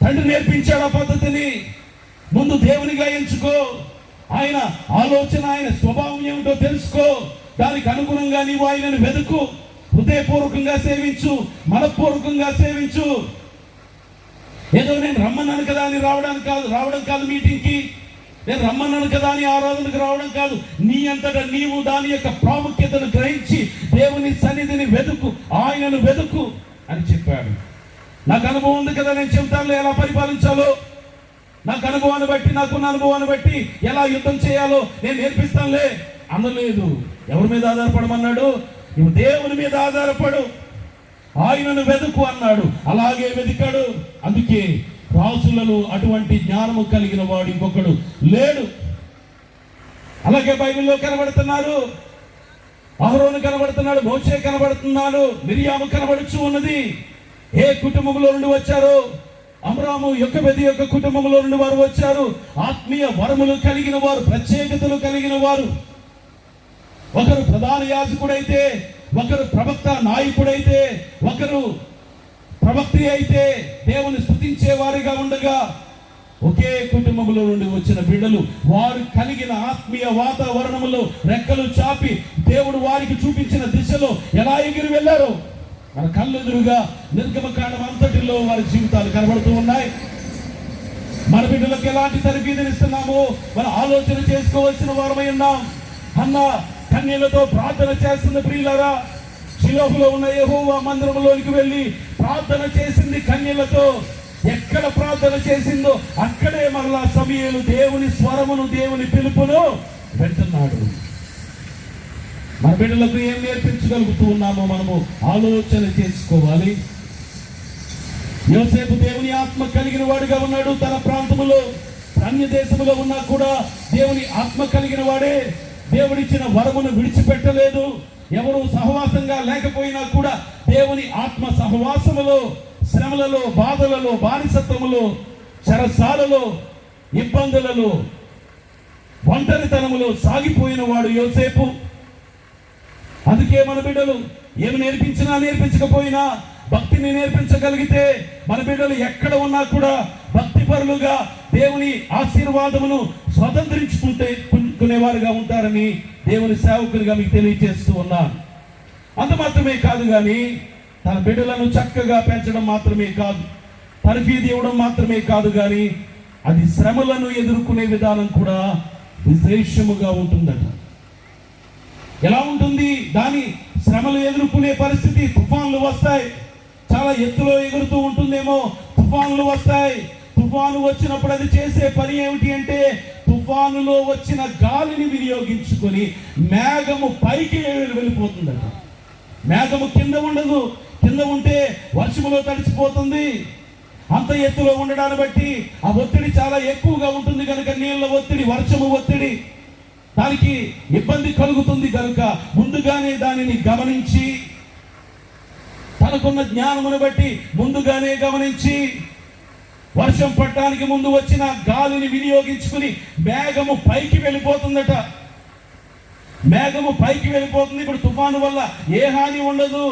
తండ్రి నేర్పించాడు ఆ పద్ధతిని. ముందు దేవునిగా ఎంచుకో, ఆయన ఆలోచన, ఆయన స్వభావం ఏమిటో తెలుసుకో, దానికి అనుగుణంగా నీవు ఆయనను వెతుకు, హృదయపూర్వకంగా సేవించు, మనపూర్వకంగా సేవించు. ఏదో నేను రమ్మన్నాను కదా అని రావడం కాదు మీటింగ్కి, నేను రమ్మన్నాను కదా అని ఆరాధనకు రావడం కాదు. నీ అంతటా నీవు దాని యొక్క ప్రాముఖ్యతను గ్రహించి దేవుని సన్నిధిని వెతుకు, ఆయనను వెతుకు అని చెప్పాడు. నాకు అనుభవం ఉంది కదా, నేను చెబుతాను ఎలా పరిపాలించాలో. నాకు అనుభవాన్ని బట్టి, నాకున్న అనుభవాన్ని బట్టి ఎలా యుద్ధం చేయాలో నేను నేర్పిస్తానులే అనలేదు. ఎవరి మీద ఆధారపడమన్నాడు? నువ్వు దేవుని మీద ఆధారపడు, ఆయనను వెతుకు అన్నాడు. అలాగే వెతికాడు. అందుకే రాజులలో అటువంటి జ్ఞానము కలిగిన వాడు ఇంకొకడు లేడు. అలాగే బైబిల్లో కనబడుతున్నారు. అహరోను కనబడుతున్నాడు, మోషే కనబడుతున్నాడు, మిరియాము కనబడుచు ఉన్నది. ఏ కుటుంబంలో నుండి వచ్చారో? అమ్రాము యొక్కబెది యొక్క కుటుంబంలో నుండి వారు వచ్చారు. ఆత్మీయ వరములు కలిగిన వారు, ప్రత్యేకతలు కలిగిన వారు. ఒకరు ప్రధాన యాజకుడైతే, ఒకరు ప్రవక్త నాయకుడైతే, ఒకరు ప్రవక్తి అయితే దేవుని స్తుతించే వారిగా ఉండగా, ఒకే కుటుంబంలో నుండి వచ్చిన బిడ్డలు వారు కలిగిన ఆత్మీయ వాతావరణంలో రెక్కలు చాపి దేవుడు వారికి చూపించిన దిశలో ఎలా ఎగిరి వెళ్ళారో మన కళ్ళెదురుగా నిర్గమకాండం అంతటిలో వారి జీవితాలు కనబడుతూ ఉన్నాయి. మన బిడ్డలకు ఎలాంటి తరబీదునిస్తున్నామో మనం ఆలోచన చేసుకోవాల్సిన వారమై ఉన్నాం. అన్న కన్యలతో ప్రార్థన చేస్తున్న ప్రియులారా, షిలోహులో ఉన్న యెహోవా మందిరంలోనికి వెళ్ళి ప్రార్థన చేసింది కన్యలతో. ఎక్కడ ప్రార్థన చేసిందో అక్కడే మరలా సమూయేలు దేవుని స్వరమును, దేవుని పిలుపును వింటున్నాడు. మన బిడ్డలకు ఏం నేర్పించగలుగుతూ ఉన్నామో మనము ఆలోచన చేసుకోవాలి. యోసేపు దేవుని ఆత్మ కలిగిన వాడుగా ఉన్నాడు. తన ప్రాంతములో అన్య దేశములో ఉన్నా కూడా దేవుని ఆత్మ కలిగిన వాడే. దేవుడిచ్చిన వరమును విడిచిపెట్టలేదు. ఎవరు సహవాసంగా లేకపోయినా కూడా దేవుని ఆత్మ సహవాసములో, శ్రమలలో, బాధలలో, బానిసత్వములో, చెరసాలలో, ఇబ్బందులలో, ఒంటరితనములో సాగిపోయిన వాడు యోసేపు. అందుకే మన బిడ్డలు ఏమి నేర్పించినా నేర్పించకపోయినా భక్తిని నేర్పించగలిగితే మన బిడ్డలు ఎక్కడ ఉన్నా కూడా భక్తిపరులుగా దేవుని ఆశీర్వాదమును స్వతంత్రించుకునేవారుగా ఉంటారని దేవుని సేవకులుగా మీకు తెలియజేస్తూ ఉన్నాను. అంత మాత్రమే కాదు కానీ తన బిడ్డలను చక్కగా పెంచడం మాత్రమే కాదు, తర్ఫీదు ఇవ్వడం మాత్రమే కాదు కానీ అది శ్రమలను ఎదుర్కొనే విధానం కూడా విశేషముగా ఉంటుందట. ఎలా ఉంటుంది? దాని శ్రమలు ఎదుర్కొనే పరిస్థితి. తుఫాన్లు వస్తాయి, చాలా ఎత్తులో ఎగురుతూ ఉంటుందేమో, తుఫాన్లు వస్తాయి. తుఫాను వచ్చినప్పుడు అది చేసే పని ఏమిటి అంటే తుఫానులో వచ్చిన గాలిని వినియోగించుకొని మేఘము పైకి వెళ్ళిపోతుందట. మేఘము కింద ఉండదు. కింద ఉంటే వర్షములో తడిసిపోతుంది. అంత ఎత్తులో ఉండడాన్ని బట్టి ఆ ఒత్తిడి చాలా ఎక్కువగా ఉంటుంది కనుక నీళ్ళ ఒత్తిడి, వర్షము ఒత్తిడి దానికి ఇబ్బంది కలుగుతుంది కనుక ముందుగానే దానిని గమనించి, తనకున్న జ్ఞానమును బట్టి ముందుగానే గమనించి వర్షం పడటానికి ముందు వచ్చిన గాలిని వినియోగించుకుని మేఘము పైకి వెళ్ళిపోతుందట. మేఘము పైకి వెళ్ళిపోతుంది. ఇప్పుడు తుఫాను వల్ల ఏ హాని ఉండదు.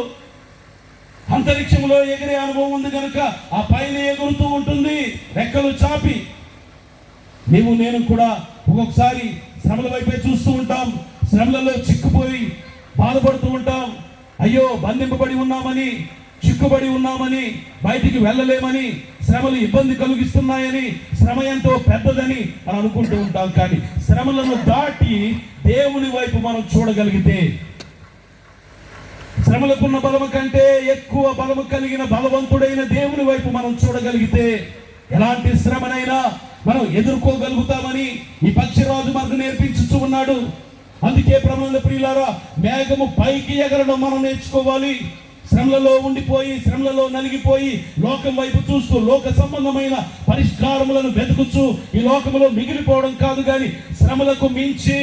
అంతరిక్షంలో ఎగిరే అనుభవం ఉంది కనుక ఆ పైన ఎగురుతూ ఉంటుంది రెక్కలు చాపి. నీవు నేను కూడా ఒక్కొక్కసారి శ్రమల వైపే చూస్తూ ఉంటాం. శ్రమలలో చిక్కుపోయి బాధపడుతూ ఉంటాం. అయ్యో బంధింపబడి ఉన్నామని, చిక్కుబడి ఉన్నామని, బయటికి వెళ్ళలేమని, శ్రమలు ఇబ్బంది కలిగిస్తున్నాయని, శ్రమ ఎంతో పెద్దదని మనం అనుకుంటూ ఉంటాం. కానీ శ్రమలను దాటి దేవుని వైపు మనం చూడగలిగితే, శ్రమలకున్న బలము కంటే ఎక్కువ బలము కలిగిన బలవంతుడైన దేవుని వైపు మనం చూడగలిగితే ఎలాంటి శ్రమనైనా మనం ఎదుర్కోగలుగుతామని ఈ పక్షిరాజు మనకు నేర్పించుతూ ఉన్నాడు. అందుకే ప్రభువుల ప్రియులారా, మేఘము పైకి ఎగరడం మనం నేర్చుకోవాలి. శ్రమలలో ఉండిపోయి, శ్రమలలో నలిగిపోయి లోకం వైపు చూస్తూ లోక సంబంధమైన పరిష్కారములను వెతుకుచూ ఈ లోకములో మిగిలిపోవడం కాదు కానీ శ్రమలకు మించి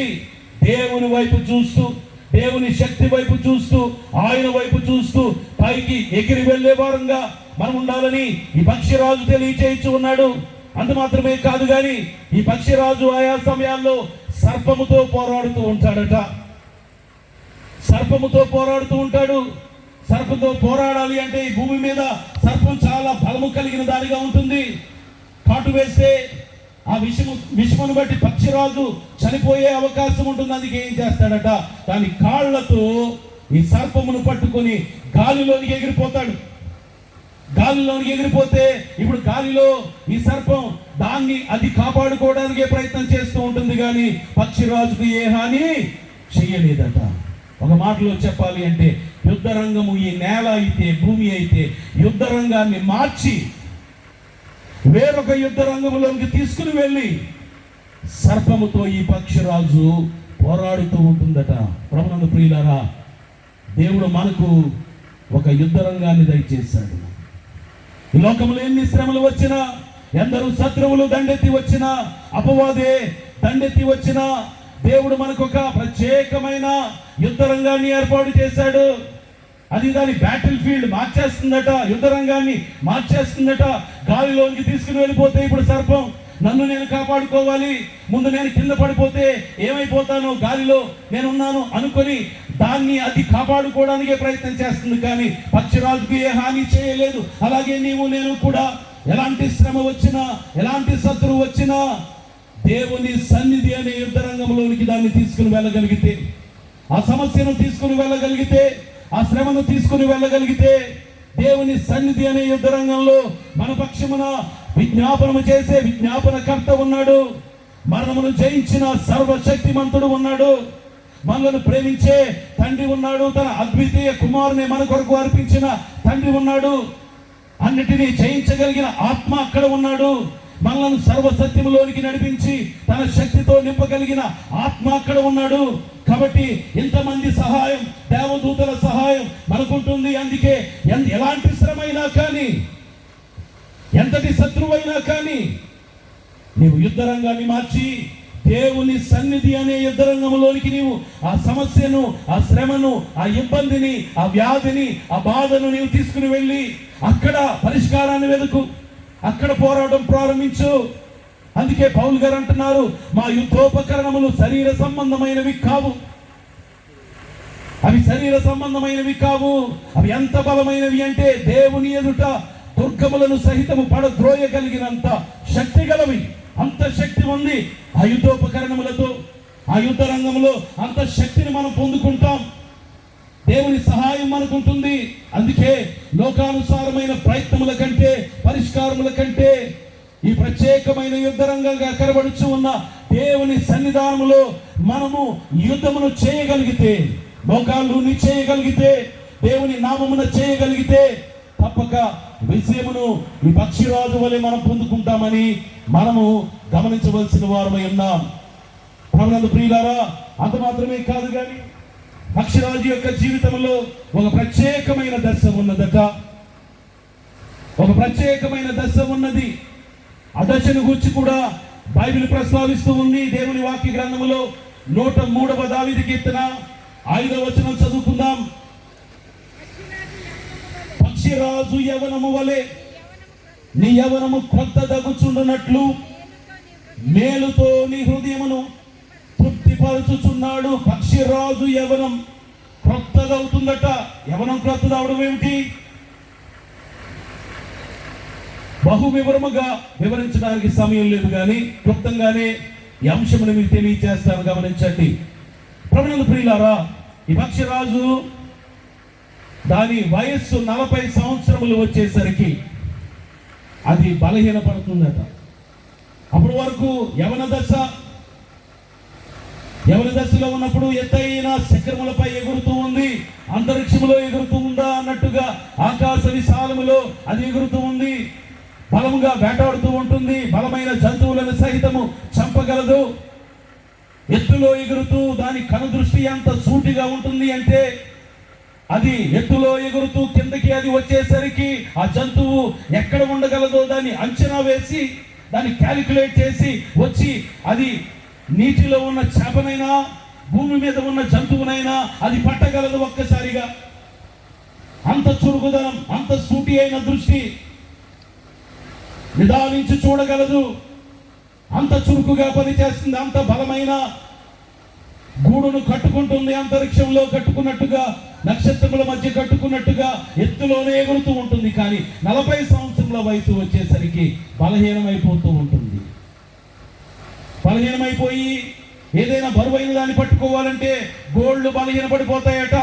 దేవుని వైపు చూస్తూ, దేవుని శక్తి వైపు చూస్తూ, ఆయన వైపు చూస్తూ పైకి ఎగిరి వెళ్లే వారంగా మనం ఉండాలని ఈ పక్షిరాజు తెలియచేయచ్చు ఉన్నాడు. అంత మాత్రమే కాదు కానీ ఈ పక్షిరాజు ఆయా సమయాల్లో సర్పముతో పోరాడుతూ ఉంటాడట. సర్పముతో పోరాడుతూ ఉంటాడు. సర్పంతో పోరాడాలి అంటే ఈ భూమి మీద సర్పం చాలా బలము కలిగిన దానిగా ఉంటుంది. కాటు వేస్తే ఆ విషమును బట్టి పక్షిరాజు చనిపోయే అవకాశం ఉంటుంది. అందుకే ఏం చేస్తాడట, దాని కాళ్లతో ఈ సర్పమును పట్టుకొని గాలిలోనికి ఎగిరిపోతాడు. గాలిలోనికి ఎగిరిపోతే ఇప్పుడు గాలిలో ఈ సర్పం దాన్ని అది కాపాడుకోవడానికే ప్రయత్నం చేస్తూ ఉంటుంది కానీ పక్షిరాజుకు ఏ హాని చెయ్యలేదట. ఒక మాటలో చెప్పాలి అంటే యుద్ధ రంగము ఈ నేల అయితే, భూమి అయితే యుద్ధ రంగాన్ని మార్చి వేరొక యుద్ధ రంగంలోకి తీసుకుని వెళ్ళి సర్పముతో ఈ పక్షిరాజు పోరాడుతూ ఉంటుందట. ప్రభువునందు ప్రియులారా, దేవుడు మనకు ఒక యుద్ధ రంగాన్ని దయచేశాడు. ఈ లోకంలో ఎన్ని శ్రమలు వచ్చినా, ఎందరూ శత్రువులు దండెత్తి వచ్చినా, అపవాదే దండెత్తి వచ్చినా దేవుడు మనకు ఒక ప్రత్యేకమైన యుద్ధ రంగాన్ని ఏర్పాటు చేశాడు. అది దాని బ్యాటిల్ ఫీల్డ్ మార్చేస్తుందట, యుద్ధ రంగాన్ని మార్చేస్తుందట. గాలిలోనికి తీసుకుని వెళ్ళిపోతే ఇప్పుడు సర్పం నన్ను నేను కాపాడుకోవాలి, ముందు నేను కింద పడిపోతే ఏమైపోతానో, గాలిలో నేనున్నాను అనుకొని దాన్ని అది కాపాడుకోవడానికే ప్రయత్నం చేస్తుంది కానీ పక్షిరాజుకు ఏ హాని చేయలేదు. అలాగే నీవు నేను కూడా ఎలాంటి శ్రమ వచ్చినా, ఎలాంటి శత్రువు వచ్చినా దేవుని సన్నిధి అనే యుద్ధ రంగంలోనికి దాన్ని తీసుకుని వెళ్ళగలిగితే, ఆ సమస్యను తీసుకుని వెళ్ళగలిగితే, ఆ శ్రమను తీసుకుని వెళ్ళగలిగితే, దేవుని సన్నిధి అనే యుద్ధ రంగంలో మన పక్షమున విజ్ఞాపనము చేసే విజ్ఞాపనకర్త ఉన్నాడు. మరణమును జయించిన సర్వశక్తిమంతుడు ఉన్నాడు. మనలను ప్రేమించే తండ్రి ఉన్నాడు. తన అద్వితీయ కుమారుని మన కొరకు అర్పించిన తండ్రి ఉన్నాడు. అన్నిటినీ జయించగలిగిన ఆత్మ అక్కడ ఉన్నాడు. మనల్ని సర్వసత్యములోనికి నడిపించి తన శక్తితో నింపగలిగిన ఆత్మ అక్కడ ఉన్నాడు. కాబట్టి ఇంతమంది సహాయం, దేవదూతల సహాయం మనకుంటుంది. అందుకే ఎలాంటి శ్రమైనా కానీ, ఎంతటి శత్రువైనా కానీ నీవు యుద్ధ రంగాన్ని మార్చి దేవుని సన్నిధి అనే యుద్ధ రంగంలోనికి నీవు ఆ సమస్యను, ఆ శ్రమను, ఆ ఇబ్బందిని, ఆ వ్యాధిని, ఆ బాధను నీవు తీసుకుని వెళ్ళి అక్కడ పరిష్కారాన్ని వెతుకు, అక్కడ పోరాటం ప్రారంభించు. అందుకే పౌలు గారు అంటున్నారు, మా యుద్ధోపకరణములు శరీర సంబంధమైనవి కావు. అవి శరీర సంబంధమైనవి కావు. అవి ఎంత బలమైనవి అంటే దేవుని ఎదుట దుర్గములను సహితము పడద్రోయగలిగినంత శక్తి గలవి. అంత శక్తి ఉంది ఆ యుద్ధోపకరణములతో. ఆ యుద్ధ రంగంలో అంత శక్తిని మనం పొందుకుంటాం. దేవుని సహాయం మనకుంటుంది. అందుకే లోకానుసారమైన ప్రయత్నముల కంటే, పరిష్కారముల కంటే ఈ ప్రత్యేకమైన యుద్ధ రంగంగా కనబడుచు ఉన్న దేవుని సన్నిధానములో మనము యుద్ధమును చేయగలిగితే, మోకాళ్ళు చేయగలిగితే, దేవుని నామమున చేయగలిగితే తప్పక విజయమును ఈ పక్షిరాజు వలె మనం పొందుకుంటామని మనము గమనించవలసిన వారమై ఉన్నాం. ప్రభునందు ప్రియులారా, అంత మాత్రమే కాదు కానీ పక్షిరాజు యొక్క జీవితంలో ఒక ప్రత్యేకమైన దశ ఉన్నదట. ఒక ప్రత్యేకమైన దశ ఉన్నది. ఆ దశను గురించి కూడా బైబిల్ ప్రస్తావిస్తూ ఉంది. దేవుని వాక్య గ్రంథములో 103వ దావీదు కీర్తన 5వ వచనం చదువుకుందాం. పక్షిరాజు యవనము వలె నీ యవనము క్రొత్త దగుచుండునట్లు మేలుతో నీ హృదయమును తృప్తిపరచుచున్నాడు. పక్షిరాజు యవనం క్రొత్తగా అవుతుందట. యవనం క్రొత్తది అవడం ఏమిటి? బహు వివరముగా వివరించడానికి సమయం లేదు కానీ క్లుప్తంగానే ఈ అంశమును మీకు తెలియజేస్తాను, గమనించండి. ప్రభునందు ప్రియులారా, ఈ పక్షిరాజు దాని వయస్సు 40 సంవత్సరములు వచ్చేసరికి అది బలహీనపడుతుందట. అప్పటి వరకు యవన దశలో ఉన్నప్పుడు ఎత్తైన శిఖరములపై ఎగురుతూ ఉంది, అంతరిక్షములో ఎగురుతూ ఉందా అన్నట్టుగా ఆకాశ విశాలములో అది ఎగురుతూ ఉంది, బలముగా వేటాడుతూ ఉంటుంది, బలమైన జంతువులను సహితము చంపగలదు. ఎత్తులో ఎగురుతూ దాని కనుదృష్టి ఎంత సూటిగా ఉంటుంది అంటే అది ఎత్తులో ఎగురుతూ కిందకి అది వచ్చేసరికి ఆ జంతువు ఎక్కడ ఉండగలదో దాన్ని అంచనా వేసి, దాన్ని క్యాలిక్యులేట్ చేసి వచ్చి అది నీటిలో ఉన్న చేపనైనా భూమి మీద ఉన్న జంతువునైనా అది పట్టగలదు ఒక్కసారిగా. అంత చురుకుదనం, అంత సూటి అయిన దృష్టి, నిదానించి చూడగలదు, అంత చురుకుగా పనిచేస్తుంది, అంత బలమైన గూడును కట్టుకుంటుంది, అంతరిక్షంలో కట్టుకున్నట్టుగా, నక్షత్రముల మధ్య కట్టుకున్నట్టుగా ఎత్తులోనే ఎగురుతూ ఉంటుంది. కానీ 40 సంవత్సరముల వయసు వచ్చేసరికి బలహీనమైపోతూ ఉంటుంది. బలహీనమైపోయి ఏదైనా బరువైన దాన్ని పట్టుకోవాలంటే గోళ్ళు బలహీనపడిపోతాయట.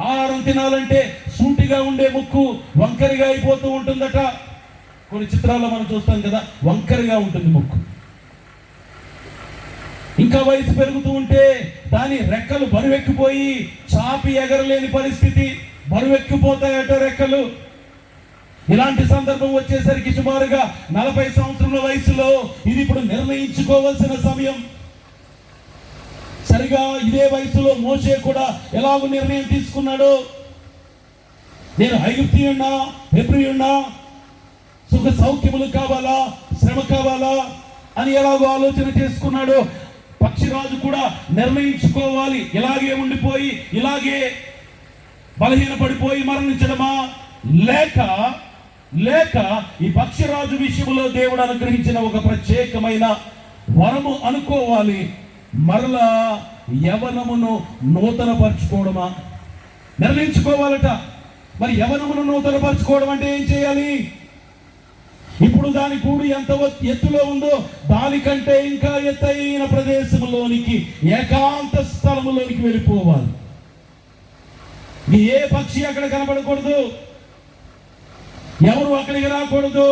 ఆహారం తినాలంటే సూటిగా ఉండే ముక్కు వంకరిగా అయిపోతూ ఉంటుందట. కొన్ని చిత్రాల్లో మనం చూస్తాం కదా, వంకరిగా ఉంటుంది ముక్కు. ఇంకా వయసు పెరుగుతూ ఉంటే దాని రెక్కలు బరువెక్కిపోయి చాపి ఎగరలేని పరిస్థితి, బరువెక్కిపోతాయట రెక్కలు. ఇలాంటి సందర్భం వచ్చేసరికి సుమారుగా 40 సంవత్సరాల వయసులో ఇది ఇప్పుడు నిర్ణయించుకోవాల్సిన సమయం. సరిగా ఇదే వయసులో మోషే కూడా ఎలాగో నిర్ణయం తీసుకున్నాడు. నేను ఐగుప్తీయున్నా, హెబ్రీయున్నా, సుఖ సౌఖ్యములు కావాలా, శ్రమ కావాలా అని ఎలాగో ఆలోచన చేసుకున్నాడు. పక్షిరాజు కూడా నిర్ణయించుకోవాలి, ఇలాగే ఉండిపోయి ఇలాగే బలహీనపడిపోయి మరణించడమా, లేక ఈ పక్షిరాజు విషయంలో దేవుడు అనుగ్రహించిన ఒక ప్రత్యేకమైన వరము అనుకోవాలి, మరలా యవనమును నూతనపరచుకోవడమా నిర్ణయించుకోవాలట. మరి యవనమును నూతనపరచుకోవడం అంటే ఏం చేయాలి? ఇప్పుడు దాని కూడు ఎంత ఎత్తులో ఉందో దానికంటే ఇంకా ఎత్తైన ప్రదేశంలోనికి, ఏకాంత స్థలములోనికి వెళ్ళిపోవాలి. ఏ పక్షి అక్కడ కనబడకూడదు, ఎవరు అక్కడికి రాకూడదు.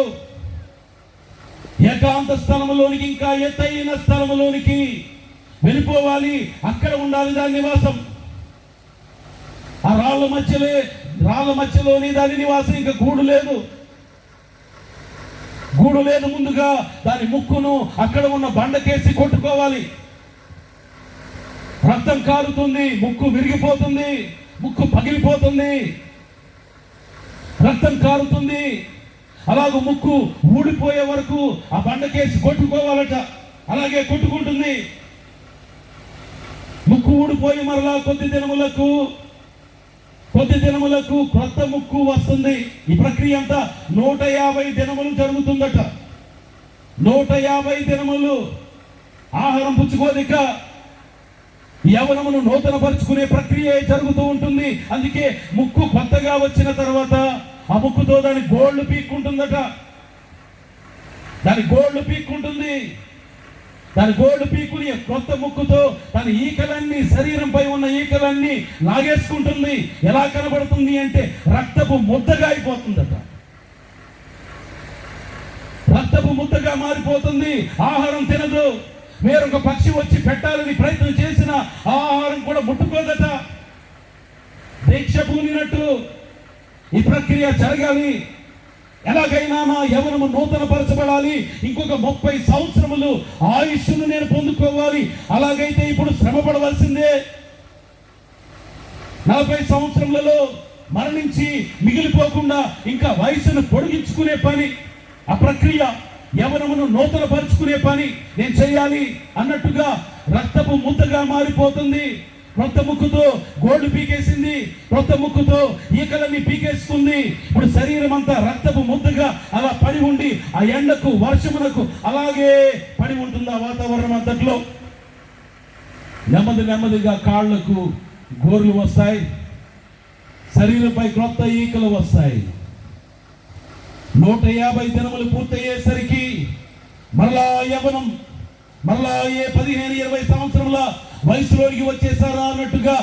ఏకాంత స్థలములోనికి, ఇంకా ఎత్తైన స్థలములోనికి వెళ్ళిపోవాలి. అక్కడ ఉండాలి దాని నివాసం. ఆ రాళ్ళ మధ్యలోని దాని నివాసం. ఇంకా గూడు లేదు. గూడు లేదు, ముందుగా దాని ముక్కును అక్కడ ఉన్న బండకేసి కొట్టుకోవాలి. రక్తం కారుతుంది, ముక్కు విరిగిపోతుంది, ముక్కు పగిలిపోతుంది, రక్తం కారుతుంది. అలాగే ముక్కు ఊడిపోయే వరకు ఆ బండకేసి కొట్టుకోవాలట. అలాగే కొట్టుకుంటుంది. ముక్కు ఊడిపోయి మరలా కొద్ది దినములకు క్రొత్త ముక్కు వస్తుంది. ఈ ప్రక్రియ అంతా 150 దినములు జరుగుతుందట. 150 దినములు ఆహారం పుచ్చుకోదిక యవ్వనమును నూతన పరుచుకునే ప్రక్రియ జరుగుతూ ఉంటుంది. అందుకే ముక్కు కొత్తగా వచ్చిన తర్వాత ఆ ముక్కుతో దాని గోళ్ళు పీక్కుంటుందట. దాని గోళ్ళు పీక్కుని కొత్త ముక్కుతో తన ఈకలన్నీ, శరీరంపై ఉన్న ఈకలన్నీ లాగేసుకుంటుంది. ఎలా కనబడుతుంది అంటే రక్తపు ముద్దగా అయిపోతుందట. రక్తపు ముద్దగా మారిపోతుంది. ఆహారం తినదు. వేరొక పక్షి వచ్చి పెట్టాలని ప్రయత్నం చేసిన ఆహారం కూడా ముట్టుకోదట. దీక్ష పూనినట్టు ఈ ప్రక్రియ జరగాలి. ఎలాగైనా నా యవ్వనము నూతన పరచబడాలి. ఇంకొక 30 సంవత్సరములు ఆయుష్ను నేను పొందుకోవాలి. అలాగైతే ఇప్పుడు శ్రమ పడవలసిందే. 40 సంవత్సరములలో మరణించి మిగిలిపోకుండా ఇంకా వయసును పొడిగించుకునే పని, ఆ ప్రక్రియ యవ్వనమును నూతన పరుచుకునే పని నేను చేయాలి అన్నట్టుగా రక్తపు ముద్దగా మారిపోతుంది. క్రొత్త ముక్కుతో గోళ్ళు పీకేసింది, క్రొత్త ముక్కుతో ఈకలన్నీ పీకేస్తుంది. ఇప్పుడు శరీరం అంతా రక్తపు ముద్దగా అలా పడి ఉండి ఆ ఎండకు, వర్షమునకు అలాగే పడి ఉంటుంది. ఆ వాతావరణం అంతట్లో నెమ్మదిగా కాళ్లకు గోర్లు వస్తాయి, శరీరంపై క్రొత్త ఈకలు వస్తాయి. 150 దినములు పూర్తయ్యేసరికి మరలా యవ్వనం, మరలా 15-20 సంవత్సరముల వయసులోకి వచ్చేసారా అన్నట్టుగా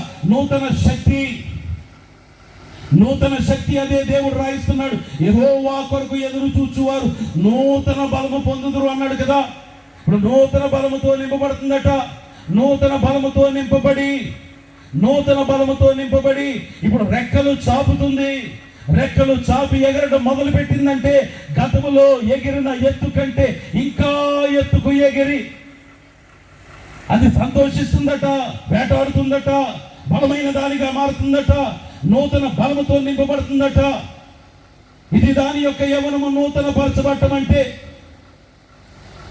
నూతన శక్తి అదే దేవుడు రాయిస్తున్నాడు. యెహోవా కొరకు ఎదురు చూచువారు నూతన బలము పొందుదురు అన్నాడు కదా. ఇప్పుడు నూతన బలముతో నింపబడుతుందట. నూతన బలముతో నింపబడి ఇప్పుడు రెక్కలు చాపుతుంది. రెక్కలు చాపి ఎగరడం మొదలు పెట్టిందంటే గతములో ఎగిరిన ఎత్తు కంటే ఇంకా ఎత్తుకు ఎగిరి అది సంతోషిస్తుందట, వేటాడుతుందట, బలమైన దానిగా మారుతుందట, నూతన బలముతో నింపబడుతుందట. ఇది దాని యొక్క యవ్వనము నూతన పరచబడటం అంటే.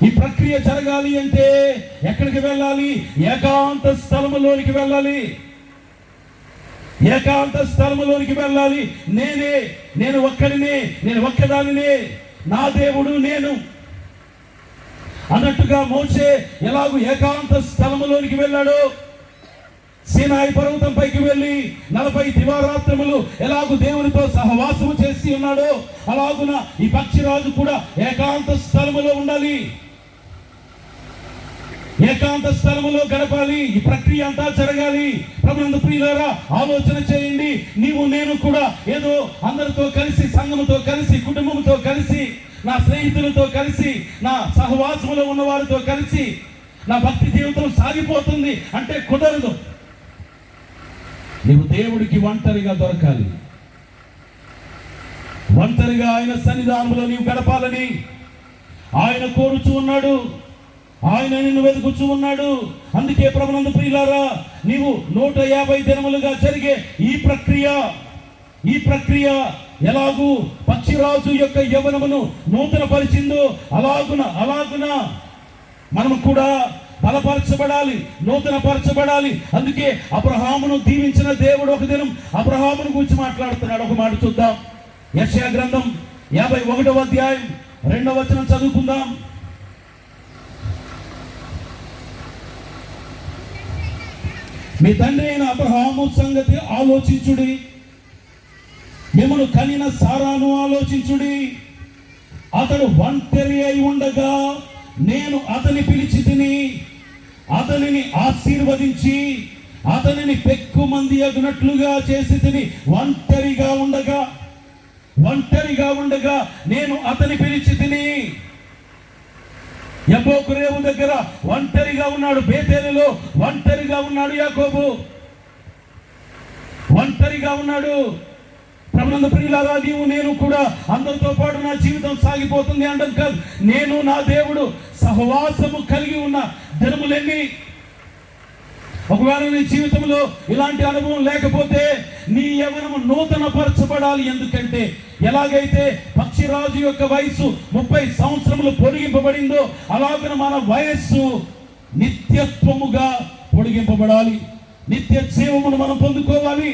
ఈ ప్రక్రియ జరగాలి అంటే ఎక్కడికి వెళ్ళాలి? ఏకాంత స్థలములోనికి వెళ్ళాలి. నేను ఒక్కదానినే, నా దేవుడు నేను అన్నట్టుగా మోషే ఎలాగూ ఏకాంత స్థలములోనికి వెళ్ళాడో, సీనాయి పర్వతం పైకి వెళ్ళి 40 దివారాత్రములు ఎలాగూ దేవునితో సహవాసము చేసి ఉన్నాడో, అలాగున ఈ పక్షిరాజు కూడా ఏకాంత స్థలములో ఉండాలి, ఏకాంత స్థలములో గడపాలి. ఈ ప్రక్రియ అంతా జరగాలి. ప్రభునందు ప్రియులారా, ఆలోచన చేయండి. నీవు నేను కూడా ఏదో అందరితో కలిసి, సంఘముతో కలిసి, కుటుంబంతో కలిసి, నా స్నేహితులతో కలిసి, నా సహవాసములో ఉన్న వారితో కలిసి నా భక్తి జీవితం సాగిపోతుంది అంటే కుదరదు. నీవు దేవుడికి ఒంటరిగా దొరకాలి. ఒంటరిగా ఆయన సన్నిధానంలో నీవు గడపాలని ఆయన కోరుచూ ఉన్నాడు. ఆయన నిన్ను వెతుకుచూ ఉన్నాడు. అందుకే ప్రభునందు ప్రియులారా, నీవు 150 దినములుగా జరిగే ఈ ప్రక్రియ ఎలాగూ పక్షిరాజు యొక్క యవ్వనమును నూతన పరిచిందో అలాగున మనము కూడా బలపరచబడాలి, నూతన పరచబడాలి. అందుకే అబ్రహామును దీవించిన దేవుడు ఒక దినం అబ్రహామును గురించి మాట్లాడుతున్నాడు. ఒక మాట చూద్దాం. యెషయా గ్రంథం 51వ అధ్యాయం 2వ వచనం చదువుకుందాం. మీ తండ్రి అయిన అబ్రహాము సంగతి ఆలోచించుడి, మిమ్మను కనిన సారాను ఆలోచించుడి. అతడు ఒంటరి అయి ఉండగా నేను అతని పిలిచి తిని, అతనిని ఆశీర్వదించి, అతనిని పెక్కుమంది అగునట్లుగా చేసి తిని. ఒంటరిగా ఉండగా నేను అతని పిలిచి తిని. యబ్బోకు రేవు దగ్గర ఒంటరిగా ఉన్నాడు. బేతేలులో ఒంటరిగా ఉన్నాడు. యాకోబు ఒంటరిగా ఉన్నాడు. ప్రభునందు ప్రియులారా, నీవు నేను కూడా అందరితో పాటు నా జీవితం సాగిపోతుంది అంటాం కాదు. నేను నా దేవుడు సహవాసము కలిగి ఉన్న దినములెన్ని. ఒకవేళ నీ జీవితంలో ఇలాంటి అనుభవం లేకపోతే నీ యవ్వనము నూతన పరచబడాలి. ఎందుకంటే ఎలాగైతే పక్షిరాజు యొక్క వయస్సు 30 సంవత్సరములు పొడిగింపబడిందో అలాగన మన వయస్సు నిత్యత్వముగా పొడిగింపబడాలి. నిత్య జీవమును మనం పొందుకోవాలి.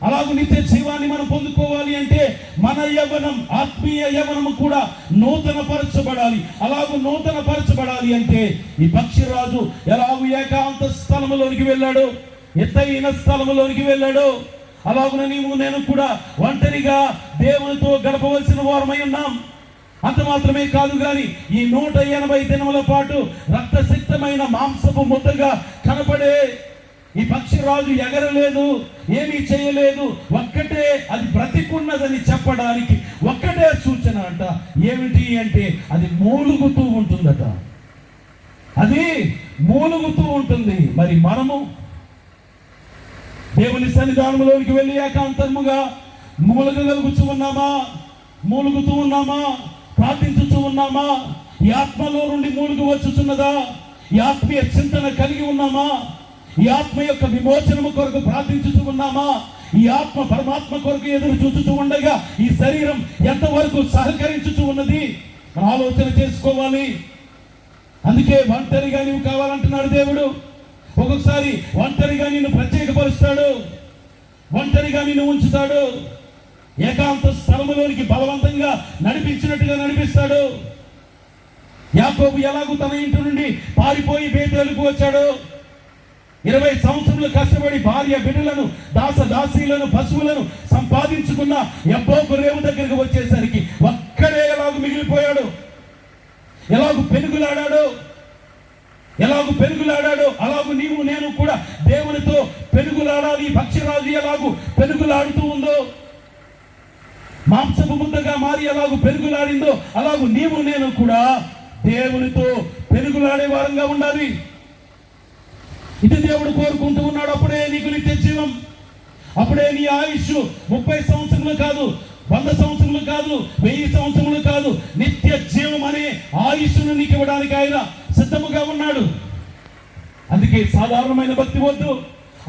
అలాగూ నిత్య జీవాన్ని మనం పొందుకోవాలి అంటే మన యవ్వనం, ఆత్మీయ యవ్వనము కూడా నూతన పరచబడాలి. అలాగూ నూతన పరచబడాలి అంటే ఈ పక్షిరాజు ఎలాగూ ఏకాంత స్థలములోనికి వెళ్ళాడు, ఎత్తైన స్థలములోనికి వెళ్ళాడు, అలాగున నీవు నేను కూడా ఒంటరిగా దేవునితో గడపవలసిన వారమై ఉన్నాం. అంత మాత్రమే కాదు కానీ ఈ 180 దినముల పాటు రక్తసిక్తమైన మాంసపు ముద్దగా కనపడే ఈ పక్షిరాజు ఎగరలేదు, ఏమీ చేయలేదు. ఒక్కటే అది బ్రతికున్నదని చెప్పడానికి ఒక్కటే సూచన అంట. ఏమిటి అంటే అది మూలుగుతూ ఉంటుందట. అది మూలుగుతూ ఉంటుంది. మరి మనము దేవుని సన్నిధానంలోనికి వెళ్ళి ఏకాంతముగా మూలగలుగుతూ ఉన్నామా? మూలుగుతూ ఉన్నామా? ప్రార్థించుతూ ఉన్నామా? ఈ ఆత్మలో నుండి మూలుగు వచ్చుచున్నదా? ఈ ఆత్మీయ చింతన కలిగి ఉన్నామా? ఈ ఆత్మ యొక్క విమోచనము కొరకు ప్రార్థించుతూ ఉన్నామా? ఈ ఆత్మ పరమాత్మ కొరకు ఎదురు చూచుతూ ఉండగా ఈ శరీరం ఎంతవరకు సహకరించుతూ ఉన్నది మనం ఆలోచన చేసుకోవాలి. అందుకే ఒంటరిగా నీవు కావాలంటున్నాడు దేవుడు. ఒక్కొక్కసారి ఒంటరిగా నిన్ను ప్రత్యేకపరుస్తాడు, ఒంటరిగా నిన్ను ఉంచుతాడు, ఏకాంత స్థలములోనికి బలవంతంగా నడిపించినట్టుగా నడిపిస్తాడు. యాకోబు ఎలాగూ తన ఇంటి నుండి పారిపోయి బేతేలుకు వచ్చాడు. 20 సంవత్సరాలు కష్టపడి భార్య బిడ్డలను, దాసీలను, పశువులను సంపాదించుకున్న యబ్బోకు రేవు దగ్గరికి వచ్చేసరికి ఒక్కడే ఎలాగూ మిగిలిపోయాడు. ఎలాగూ పెనుగులాడాడు అలాగూ నీవు నేను కూడా దేవునితో పెనుగులాడాలి. పక్షిరాజు ఎలాగూ పెనుగులాడుతూ ఉందో, మాంసపు ముద్దగా మారి ఎలాగూ పెనుగులాడిందో అలాగూ నీవు నేను కూడా దేవునితో పెనుగులాడే వారంగా ఉండాలి. ఇది దేవుడు కోరుకుంటూ ఉన్నాడు. అప్పుడే నీకు నిత్య జీవం, అప్పుడే నీ ఆయుష్ 30 సంవత్సరములు కాదు, 100 సంవత్సరములు కాదు, 1000 సంవత్సరములు కాదు, నిత్య జీవం అనే ఆయుష్ను నీకు ఇవ్వడానికి ఆయన సిద్ధముగా ఉన్నాడు. అందుకే సాధారణమైన భక్తి వద్దు.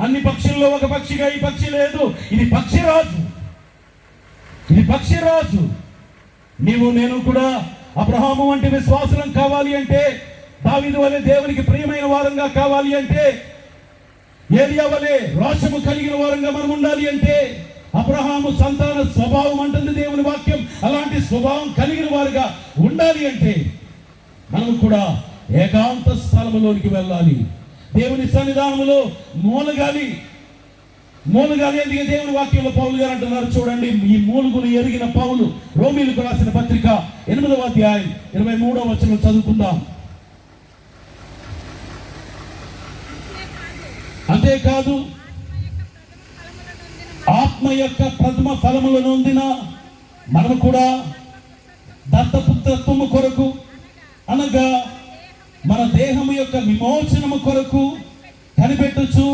అన్ని పక్షుల్లో ఒక పక్షిగా ఈ పక్షి లేదు. ఇది పక్షిరాజు. నీవు నేను కూడా అబ్రహాము వంటి విశ్వాసం కావాలి అంటే, దావీదు వలె దేవునికి ప్రియమైన వారంగా కావాలి అంటే, ఏలియా వలె రోషము కలిగిన వారంగా మనం ఉండాలి అంటే, అబ్రహాము సంతాన స్వభావం అంటుంది దేవుని వాక్యం. అలాంటి స్వభావం కలిగిన వారుగా ఉండాలి అంటే మనం కూడా ఏకాంత స్థలములోనికి వెళ్ళాలి. దేవుని సన్నిధానములో మూలగాలి. అందుకే దేవుని వాక్యంలో పౌలు గారు అంటున్నారు, చూడండి, ఈ మూలుగును ఎరిగిన పౌలు రోమీయులకు రాసిన పత్రిక 8వ అధ్యాయం 23వ వచనం చదువుకుందాం. అంతేకాదు ఆత్మ యొక్క ప్రథమ ఫలములను నొందిన మనము కూడా దత్తపుత్రత్వము కొరకు, అనగా మన దేహము యొక్క విమోచనము కొరకు కనిపెట్టుచు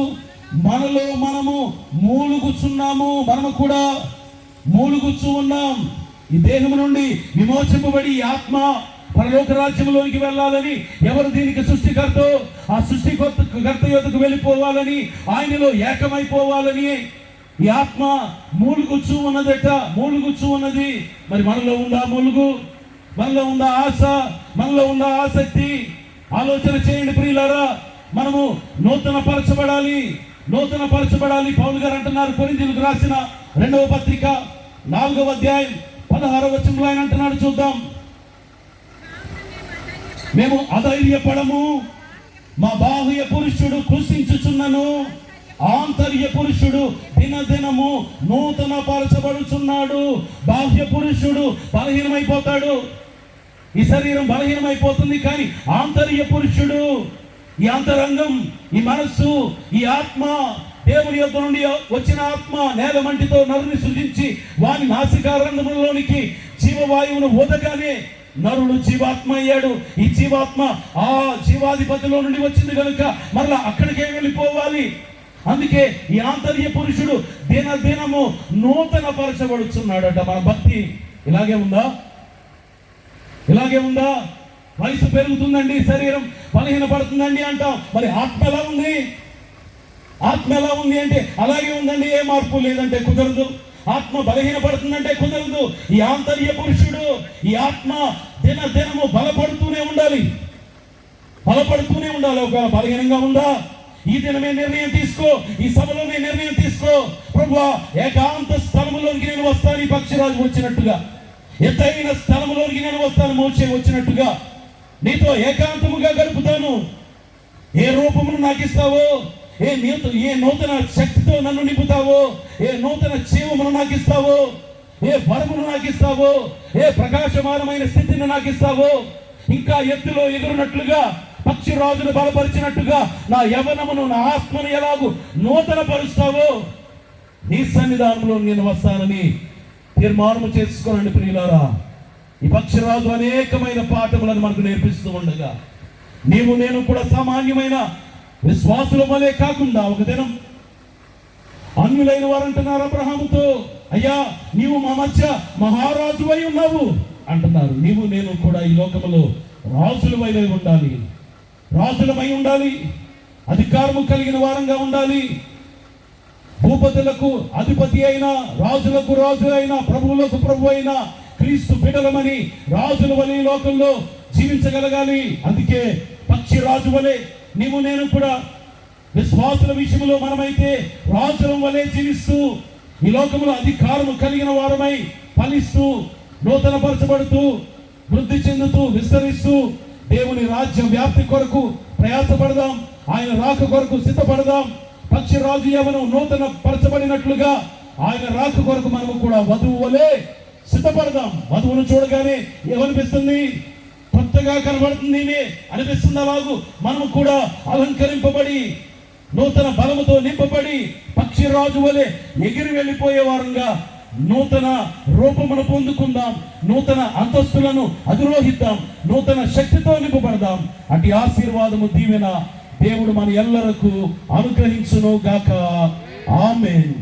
మనలో మనము మూలుగుచున్నాము. మనము కూడా మూలుగుచు ఉన్నాం. ఈ దేహము నుండి విమోచింపబడి ఈ ఆత్మ పరలోక రాజ్యంలోనికి వెళ్ళాలని, ఎవరు దీనికి సృష్టికర్తో ఆ సృష్టికర్త యొద్దకు వెళ్ళిపోవాలని, ఆయనలో ఏకమైపోవాలని ఈ ఆత్మ మూలుగుచు ఉన్నది. మరి మనలో ఉందా మూలుగు? మనలో ఉందా ఆశ? మనలో ఉందా ఆసక్తి? ఆలోచన చేయండి ప్రియులారా. మనము నూతన పరచబడాలి. పౌలు గారు అంటున్నారు, కొరింథీయులకు రాసిన 2వ పత్రిక 4వ అధ్యాయం 16వ వచనంలో ఆయన అంటున్నాడు, చూద్దాం. మేము అధైర్యపడము, మా బాహ్య పురుషుడు కృషించుచున్నను, ఆంతర్య పురుషుడు దినదినము నూతన పరచబడుచున్నాడు. బాహ్య పురుషుడు బలహీనమైపోతాడు, ఈ శరీరం బలహీనమైపోతుంది, కానీ ఆంతర్య పురుషుడు, ఈ అంతరంగం, ఈ మనస్సు, ఈ ఆత్మ, దేవుని యొద్ద నుండి వచ్చిన ఆత్మ నేల మంటితో నరుని సృజించి వాని నాసికారంధ్రములోనికి జీవవాయువును ఊదగానే నరుడు జీవాత్మ అయ్యాడు. ఈ జీవాత్మ ఆ జీవాధిపతిలో నుండి వచ్చింది కనుక మరలా అక్కడికే వెళ్ళిపోవాలి. అందుకే ఈ ఆంతర్య పురుషుడు దినము నూతన పరచబడుచున్నాడట. మన భక్తి ఇలాగే ఉందా? ఇలాగే ఉందా? వయసు పెరుగుతుందండి, శరీరం బలహీనపడుతుందండి అంటాం. మరి ఆత్మ ఎలా ఉంది? ఆత్మ ఎలా ఉంది అంటే అలాగే ఉందండి, ఏ మార్పు లేదంటే కుదరదు. ఆత్మ బలహీనపడుతుందంటే కుదరదు. ఈ ఆంతర్య పురుషుడు, ఈ ఆత్మ దినము బలపడుతూనే ఉండాలి, బలపడుతూనే ఉండాలి. ఒకవేళ బలహీనంగా ఉందా, ఈ దినమే నిర్ణయం తీసుకో, ఈ సభలోనే నిర్ణయం తీసుకో. ప్రభువా, ఏకాంత స్థలములోనికి నేను వస్తాను, ఈ పక్షిరాజు వచ్చినట్టుగా. ఎత్తైన స్థలములోనికి నేను వస్తాను, మోషే వచ్చినట్టుగా. నీతో ఏకాంతముగా గడుపుతాను. ఏ రూపమును నాకు ఇస్తావో, ఏ నూతన శక్తితో నన్ను నింపుతావో, ఏ నూతన జీవమును నాకు ఇస్తావో, ఏ వరమును నాకు ఇస్తావో, ఏ ప్రకాశమానమైన స్థితిని నాకు ఇస్తావో, ఇంకా ఎత్తులో ఎగురునట్లుగా పక్షిరాజును బలపరిచినట్టుగా నా యవనమును, నా ఆత్మను ఎలాగూ నూతన పరుస్తావో, నీ సన్నిధానంలో నేను వస్తానని తీర్మానము చేసుకోనండి ప్రియులారా. ఈ పక్షిరాజు అనేకమైన పాఠములను మనకు నేర్పిస్తూ ఉండగా, నీవు నేను కూడా సామాన్యమైన విశ్వాసుల వలె కాకుండా, ఒక దినం అన్యులైన వారు అంటున్నారు అబ్రహాముతో, అయ్యా నీవు మా మధ్య మహారాజు అయి ఉన్నావు అంటున్నారు. నీవు నేను కూడా ఈ లోకములో రాజులమై ఉండాలి, రాజులమై ఉండాలి, అధికారము కలిగిన వారంగా ఉండాలి. భూపతులకు అధిపతి అయిన, రాజులకు రాజు అయిన, ప్రభువులకు ప్రభు అయిన క్రీస్తు బిడ్డలమని రాజుల వలె లోకంలో జీవించగలగాలి. అందుకే పక్షి రాజు వలె నీవు నేను కూడా విశ్వాసుల విషయంలో మనమైతే రాజుల వలె జీవిస్తూ ఈ లోకంలో అధికారము కలిగిన వారమై ఫలిస్తూ, నూతన పరచబడుతూ, వృద్ధి చెందుతూ, విస్తరిస్తూ దేవుని రాజ్య వ్యాప్తి కొరకు ప్రయాసపడదాం. ఆయన రాక కొరకు సిద్ధపడదాం. పక్షి రాజు యవనం నూతన పరచబడినట్లుగా ఆయన రాక కొరకు మనము కూడా వధువు వలె సిద్ధపడదాం. వధువును చూడగానే ఏమనిపిస్తుంది? కొత్తగా కనబడుతుంది అనిపిస్తుంది. అలాగూ మనము కూడా అలంకరింపబడి, నూతన బలముతో నింపబడి, పక్షి రాజు వలె ఎగిరి వెళ్ళిపోయే వారంగా నూతన రూపమును పొందుకుందాం, నూతన అంతస్తులను అధిరోహిద్దాం, నూతన శక్తితో నింపబడదాం. అటు ఆశీర్వాదము, దీవెన దేవుడు మన ఎల్లరకు అనుగ్రహించును గాక. ఆమేన్.